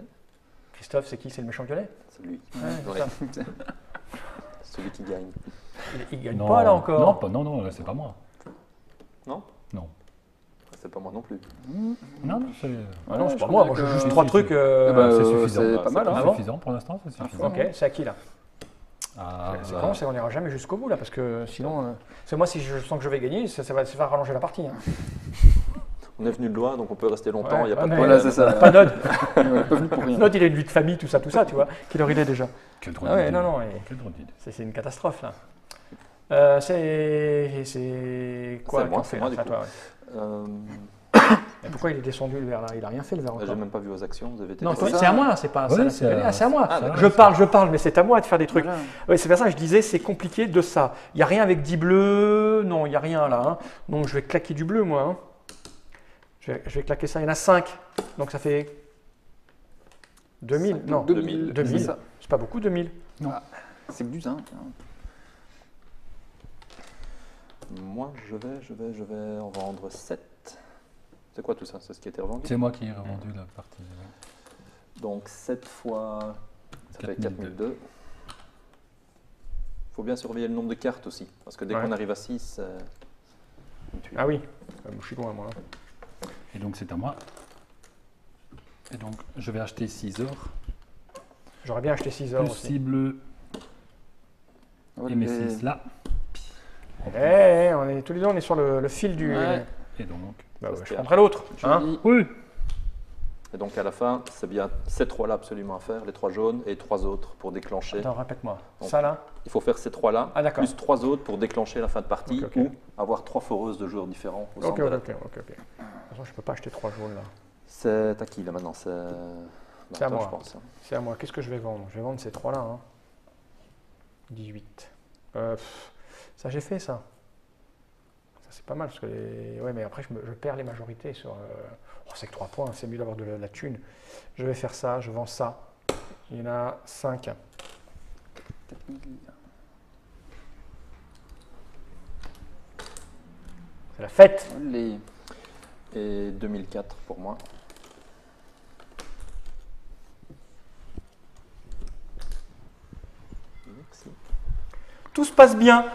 Christophe, c'est qui? C'est le méchant violet? C'est lui. Ouais, Ouais. c'est ça. Celui qui gagne. Il gagne Non, pas là encore. Non, non, là, c'est pas moi. Non Non. C'est pas moi non plus. Non, non, c'est Ah non, c'est je pas moi, crois moi je que- joue juste si, 3 si, trucs. si. euh, c'est suffisant. C'est Bah, pas c'est mal, Ah hein. bon suffisant pour l'instant, c'est suffisant. Ok, c'est à qui là? Ah, C'est bah, con, c'est qu'on n'ira jamais jusqu'au bout là, parce que sinon. C'est moi, si je sens que je vais gagner, ça va rallonger la partie. Hein. On est venu de loin, donc on peut rester longtemps. Ouais, Il y a pas ouais, de mais- problème. Voilà, c'est ça. Pas Nod. On n'est pas venu pour rien. Nod, il a une vie de famille, tout ça, tu vois. Quelle heure il est déjà? quel drôle Ah ouais, d'idée. non, non, et- Quel drôle d'idée. C'est une catastrophe là. C'est quoi C'est moi, qu'on c'est fait, moi, là? du C'est à coup. toi, ouais. Euh, Et pourquoi il est descendu le verre là? Il a rien fait le verre encore. J'ai même pas vu vos actions. Vous avez été. Non, décidés. ça. c'est à moi, c'est pas Ouais, ça, c'est à- c'est à moi. Ah, d'accord. Je parle, mais c'est à moi de faire des trucs. Voilà. Ouais, c'est pour ça que je disais, c'est compliqué de ça. Il n'y a rien avec 10 bleus, non, il n'y a rien là. Hein. Donc je vais claquer du bleu, moi. Hein. Je vais claquer ça, il y en a 5. Donc ça fait 2000. Non, 2000. 2000. C'est ça. C'est pas beaucoup, 2000. C'est que du zinc. hein. Moi, je vais en vendre 7. C'est quoi tout ça? C'est ce qui a été revendu? C'est moi qui ai revendu la partie. ouais. Donc 7 fois. Ça fait 4002. 4002. Il faut bien surveiller le nombre de cartes aussi. Parce que dès Ouais. qu'on arrive à 6, une tuile. Ah oui, je suis loin, moi. Hein. Et donc, c'est à moi. Et donc, je vais acheter 6 or, J'aurais bien acheté 6 heures plus aussi. 6 bleus et mes Et- 6 là. On est, tous les deux, on est sur le fil du. Ouais. Et donc, Bah ouais, Ça se je perd. prendrai l'autre. Hein. Joli. oui, Et donc à la fin, c'est bien ces 3 là absolument à faire, les 3 jaunes et 3 autres pour déclencher. Attends, répète-moi. Bon. Ça là? Il faut faire ces 3 là, Ah, d'accord. plus 3 autres pour déclencher la fin de partie Ok, ok. ou avoir 3 foreuses de joueurs différents au centre Ok, de ok, la ok. De toute façon, je peux pas acheter 3 jaunes là. C'est à qui là maintenant? C'est C'est à toi, moi. je pense. hein. C'est à moi. Qu'est-ce que je vais vendre? Je vais vendre ces 3 là. Hein. 18. Ça, j'ai fait ça. Ça, c'est pas mal parce que ouais, mais après, je perds les majorités sur. Oh, c'est que 3 points, c'est mieux d'avoir de la thune. Je vais faire ça, je vends ça. Il y en a 5. 4000. C'est la fête. Allez. Et 2004 pour moi. Merci. Tout se passe bien.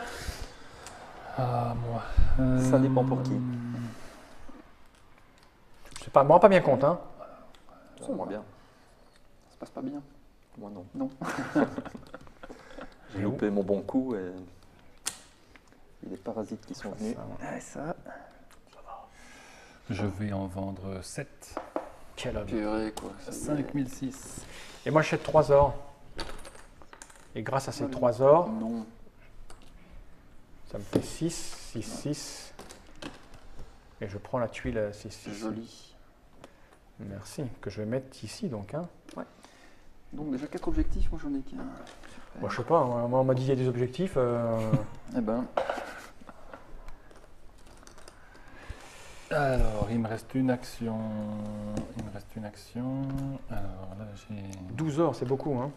Ah, moi. Ça dépend pour qui. Je sais pas, je me rends pas bien compte. Hein. Bon, moi bien. Ça se passe pas bien. Moi non. Non. J'ai loupé mon bon coup et il y a des parasites qui sont venus. Ouais, ça. Je vais en vendre 7. Quel homme. Purée, quoi. 5006. Et moi, j'achète 3 ors. Et grâce à ces 3 ors, Non. ça me fait 6, 6, 6. Et je prends la tuile 6, 6. Joli. Merci. Que je vais mettre ici, donc. Hein. Donc déjà 4 objectifs, moi j'en ai qu'un. Moi, je sais pas, moi, on m'a dit qu'il y a des objectifs. Eh ben, Alors, il me reste une action. Alors là, j'ai. 12 ors, c'est beaucoup. Hein.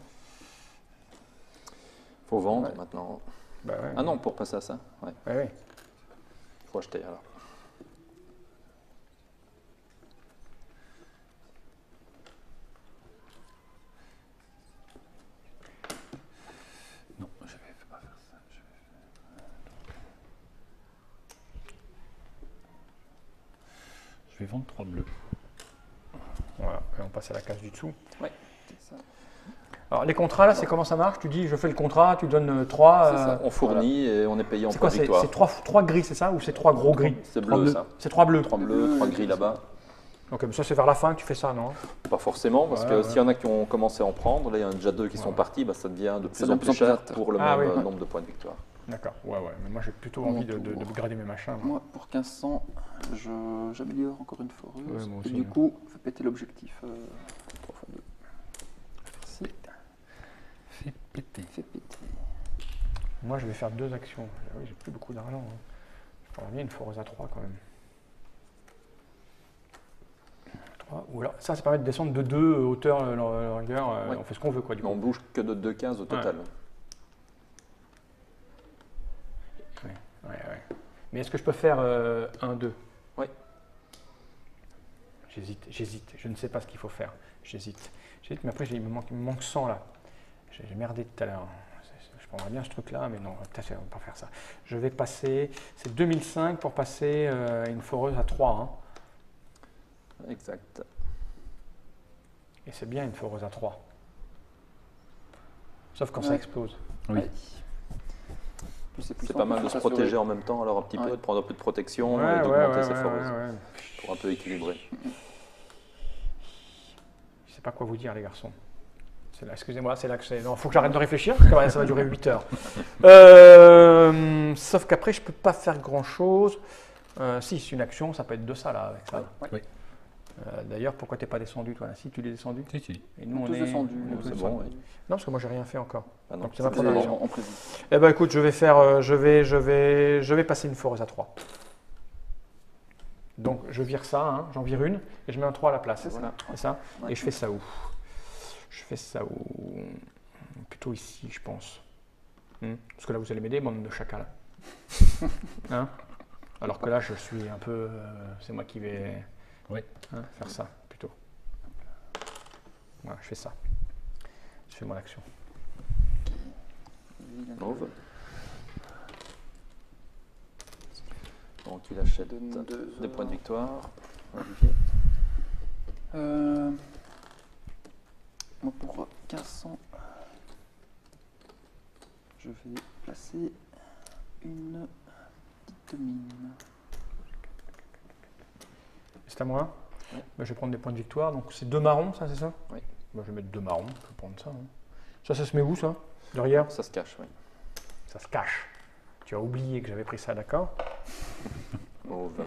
Faut vendre Ouais. maintenant. Bah ouais. Ah non, pour passer à ça. Ouais. Ouais, ouais. Faut acheter alors. Non, je vais pas faire ça. Je vais vendre 3 bleus. Voilà. Et on passe à la case du dessous. c'est ça. Alors, les contrats, là, c'est comment ça marche? Tu dis, je fais le contrat, tu donnes 3. C'est ça. On fournit et on est payé en C'est points quoi? de victoire. C'est 3 gris, c'est ça? Ou c'est 3 gros gris? C'est Trois bleu bleus. ça. C'est 3 bleus. 3 bleus, 3 gris là-bas. Donc, ça, c'est vers la fin que tu fais ça, non? Pas forcément, parce Ouais, que ouais. s'il y en a qui ont commencé à en prendre, là il y en a déjà 2 qui sont Ouais. partis, bah, ça devient de plus devient en plus cher plate. pour le Ah même oui. nombre de points de victoire. D'accord. Ouais, ouais. Mais moi, j'ai plutôt Mon envie de tour. upgrader mes machins. moi. Moi, pour 1500, j'améliore encore une foreuse. Ouais, moi et aussi, du hein. coup, je fais péter l'objectif 3 x 2. Merci. Fais péter. Fais péter. Moi, je vais faire 2 actions. Ah oui, j'ai plus beaucoup d'argent. Hein. Je prends bien une foreuse à 3 quand même. 3. Ou alors, ça permet de descendre de 2 hauteur, longueur. Ouais. On fait ce qu'on veut, quoi, du Mais coup. on bouge que de 2 cases au total. Ouais. Mais est-ce que je peux faire 1, 2? Ouais. J'hésite. Je ne sais pas ce qu'il faut faire. J'hésite, mais après, il me manque 100 là. J'ai merdé tout à l'heure. Je prendrais bien ce truc-là, mais non, peut-être on ne va pas faire ça. Je vais passer, c'est 2005 pour passer une foreuse à 3. Hein. Exact. Et c'est bien une foreuse à 3. Sauf quand ça Ouais. explose. Oui. Ouais. Plus C'est puissant, pas mal plus de se s'assurer. protéger en même temps, alors un petit peu, Ouais. de prendre un peu de protection et d'augmenter ses foreuses pour un peu équilibrer. Je sais pas quoi vous dire, les garçons. C'est là, excusez-moi, c'est là que c'est. Non, faut que j'arrête de réfléchir, parce que ça va durer 8 heures. Sauf qu'après, je peux pas faire grand-chose. Si, c'est une action, ça peut être de ça, là, avec ça. Ouais. Oui. D'ailleurs, pourquoi t'es pas descendu, toi, là? Si, tu l'es descendu. Si, si. Et nous, On on tous est descendus, on est tous C'est descendus. bon, oui. Non, parce que moi, j'ai rien fait encore. Ah non, Donc, c'est ma c'était première avant. action. En prévu. Eh ben, écoute, je vais faire, je vais passer une foreuse à 3. Donc, je vire ça, hein, j'en vire une, et je mets un 3 à la place. C'est ça. Voilà, c'est ça. Ouais. Et je fais ça où? Je fais ça où? Plutôt ici, je pense. Parce que là, vous allez m'aider, bande de chacals. Hein? Alors que là, je suis un peu. C'est moi qui vais Oui. faire ça, plutôt. Voilà, je fais ça. Je fais mon action. Mauve. Donc il achète Donne 2 des points de victoire. Moi, pour 1500, je vais placer une petite mine. C'est à moi? Ouais. Ben, je vais prendre des points de victoire. Donc, c'est 2 marrons, ça, c'est ça? Oui. Ben, je vais mettre 2 marrons. Je vais prendre ça. Hein. Ça se met où, ça? Derrière? Ça se cache, oui. Ça se cache. Tu as oublié que j'avais pris ça, d'accord? Mauve.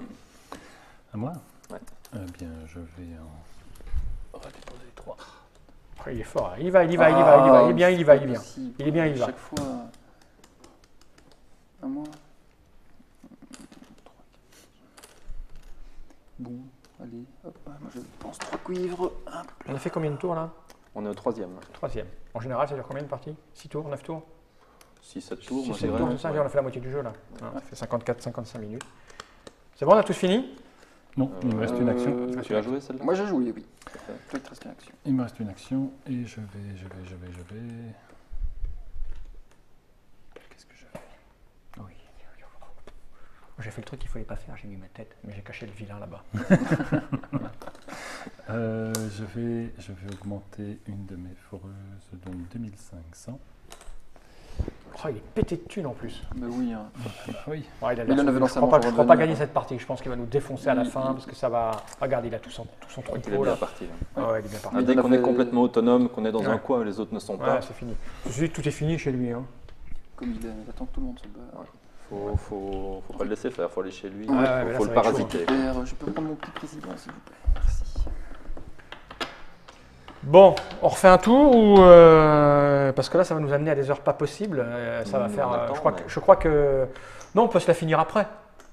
À moi? Ouais. Eh bien, je vais en redéposer 3. Après, il est fort. Hein. Il y va. Il est bien, il y va. Il est bien, il va. Chaque fois. À moi. Bon, allez, hop, moi je pense 3 cuivres. Hop. On a fait combien de tours, là? On est au 3e. 3e. En général, ça dure combien de parties? 6 tours, 9 tours? 6-7 tours, moi 6 je dirais. tours, c'est ça? Ouais. On a fait la moitié du jeu, là. Ça fait 54-55 minutes. C'est bon, on a tous fini? Non, il me reste une action. Tu as joué celle-là? Moi j'ai joué, oui. Parfait. Toi, il te reste une action. Il me reste une action et je vais. Qu'est-ce que je fais? Oui. J'ai fait le truc qu'il ne fallait pas faire, j'ai mis ma tête, mais j'ai caché le vilain là-bas. Je vais augmenter une de mes foreuses, donc 2500. Oh, il est pété de thunes en plus. Bah oui, hein. Oui. Ouais, il a Il en l'air- avait dans je sa crois manche pas, je avant crois de pas venir. gagner cette partie. Je pense qu'il va nous défoncer à la fin parce que ça va. Regarde, il a tout son Il est troupeau bien là. parti. Là. Ah ouais, il est bien parti. Ah, dès il en qu'on est avait- complètement autonome, qu'on est dans un Ouais. coin et les autres ne sont Ouais, pas, c'est fini. Je dis, tout est fini chez lui. Hein. Comme il attend que tout le monde se bat. faut pas le laisser faire, faut aller chez lui, Ouais, ouais, mais là, faut ça le va être chaud, parasiter. Je peux prendre mon petit président, s'il vous plaît. Merci. Bon, on refait un tour ou parce que là, ça va nous amener à des heures pas possibles. Ça va faire. on attend, Je crois que non, on peut se la finir après,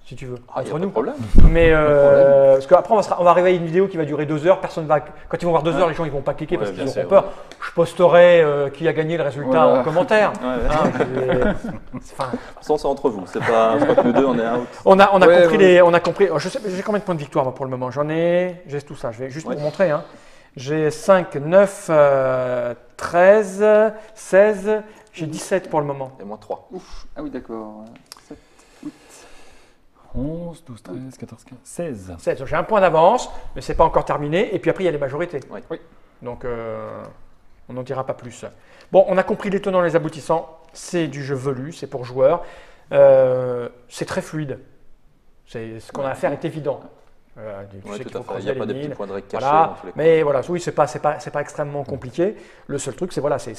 si tu veux, Ah, il y a entre pas de nous. problème. Mais parce qu'après, on va arriver à une vidéo qui va durer 2 heures. Personne va. Quand ils vont voir 2 heures, les gens ils vont pas cliquer parce Ouais, qu'ils bien auront sûr, peur. ouais. Je posterai qui a gagné le résultat Voilà. en commentaire. Ouais, ouais. Hein, enfin, De toute façon, c'est entre vous. C'est pas, je crois que nous deux, on est out. on a Ouais, compris ouais. on a compris. Je sais, j'ai combien de points de victoire moi, pour le moment? J'ai tout ça. Je vais juste Ouais. vous montrer. Hein. J'ai 5, 9, 13, 16. J'ai 17 pour le moment. Et moi, 3. Ouf. Ah oui, d'accord. 7, 8. 11, 12, 13, 14, 15, 16. 16. Donc, j'ai un point d'avance, mais c'est pas encore terminé. Et puis après, il y a les majorités. Oui. Oui. Donc, on n'en dira pas plus. Bon, on a compris les tenants et les aboutissants. C'est du jeu velu, c'est pour joueurs. C'est très fluide. Ce qu'on a à faire est évident. Tu Ouais, sais tout qu'il à faut fait. Il creuser n'y a les pas de petits mines. points de règle cachés Voilà. dans tous les cas. Mais voilà, oui, c'est pas extrêmement compliqué. Le seul truc, c'est voilà, c'est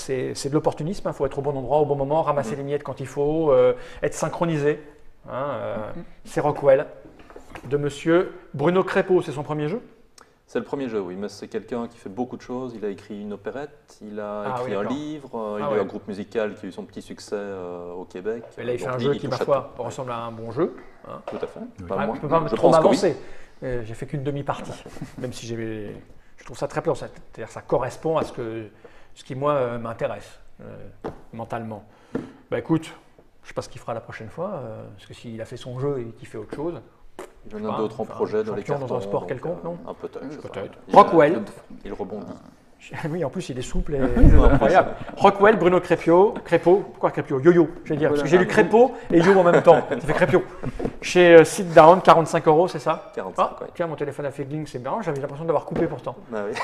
de l'opportunisme. Il faut être au bon endroit, au bon moment, ramasser les miettes quand il faut, être synchronisé. Hein, c'est Rockwell de Monsieur Bruno Crépeau, c'est son premier jeu. C'est le premier jeu, oui, mais c'est quelqu'un qui fait beaucoup de choses. Il a écrit une opérette, il a Ah écrit oui, un d'accord. livre, il Ah a eu ouais. un groupe musical qui a eu son petit succès au Québec. Et là, il fait Donc, un jeu qui, ma touche à foi, tout. ressemble à un bon jeu. Hein. Tout à fait. Oui. Pas Ouais, moi. je peux pas Je trop pense que oui. m'avancer. J'ai fait qu'une demi-partie, même si je trouve ça très bien. C'est-à-dire ça correspond à ce qui moi m'intéresse mentalement. Bah écoute, je sais pas ce qu'il fera la prochaine fois, parce que s'il a fait son jeu et qu'il fait autre chose, Il y en pas, a d'autres en enfin, projet dans les champion cartons. dans un sport donc, quelconque, non Peut-être. je sais pas. Peut-être. Il- Rockwell. Il rebondit. oui, en plus il est souple et incroyable. Rockwell, Bruno Crépeau, pourquoi Crépeau? Yo-yo, je vais dire, parce que j'ai lu Crépeau et yo en même temps, ça fait Crépeau. Chez Sit Down, 45 €, c'est ça? 45, Ah, oui. tiens, mon téléphone a fait gling, c'est marrant, j'avais l'impression d'avoir coupé pourtant. Ah oui.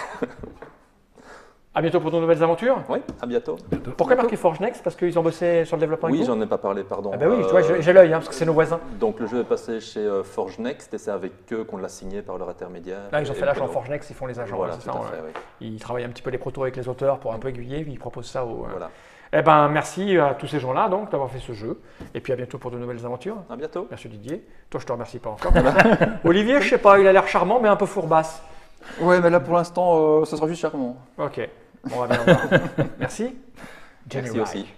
À bientôt pour de nouvelles aventures. Oui, à bientôt. Pourquoi marquer Forge Next? Parce qu'ils ont bossé sur le développement Oui, avec vous j'en ai pas parlé, pardon. Ah bah oui, tu vois, j'ai l'œil, hein, parce que c'est nos voisins. Donc le jeu est passé chez Forge Next et c'est avec eux qu'on l'a signé par leur intermédiaire. Là, ils ont Et fait l'achat en voilà. Forge Next, ils font les agents. Voilà, c'est tout ça, à ouais. fait, oui. Ils travaillent un petit peu les protos avec les auteurs pour un peu aiguiller, puis ils proposent ça aux. Voilà. Eh ben, merci à tous ces gens-là donc d'avoir fait ce jeu. Et puis à bientôt pour de nouvelles aventures. À bientôt. Merci Didier. Toi, je te remercie pas encore. Olivier, je sais pas, il a l'air charmant, mais un peu fourbasse. Ouais, mais là pour l'instant, ça sera juste charmant. Ok, on va bien voir. Merci. Merci Jenny aussi. Wright.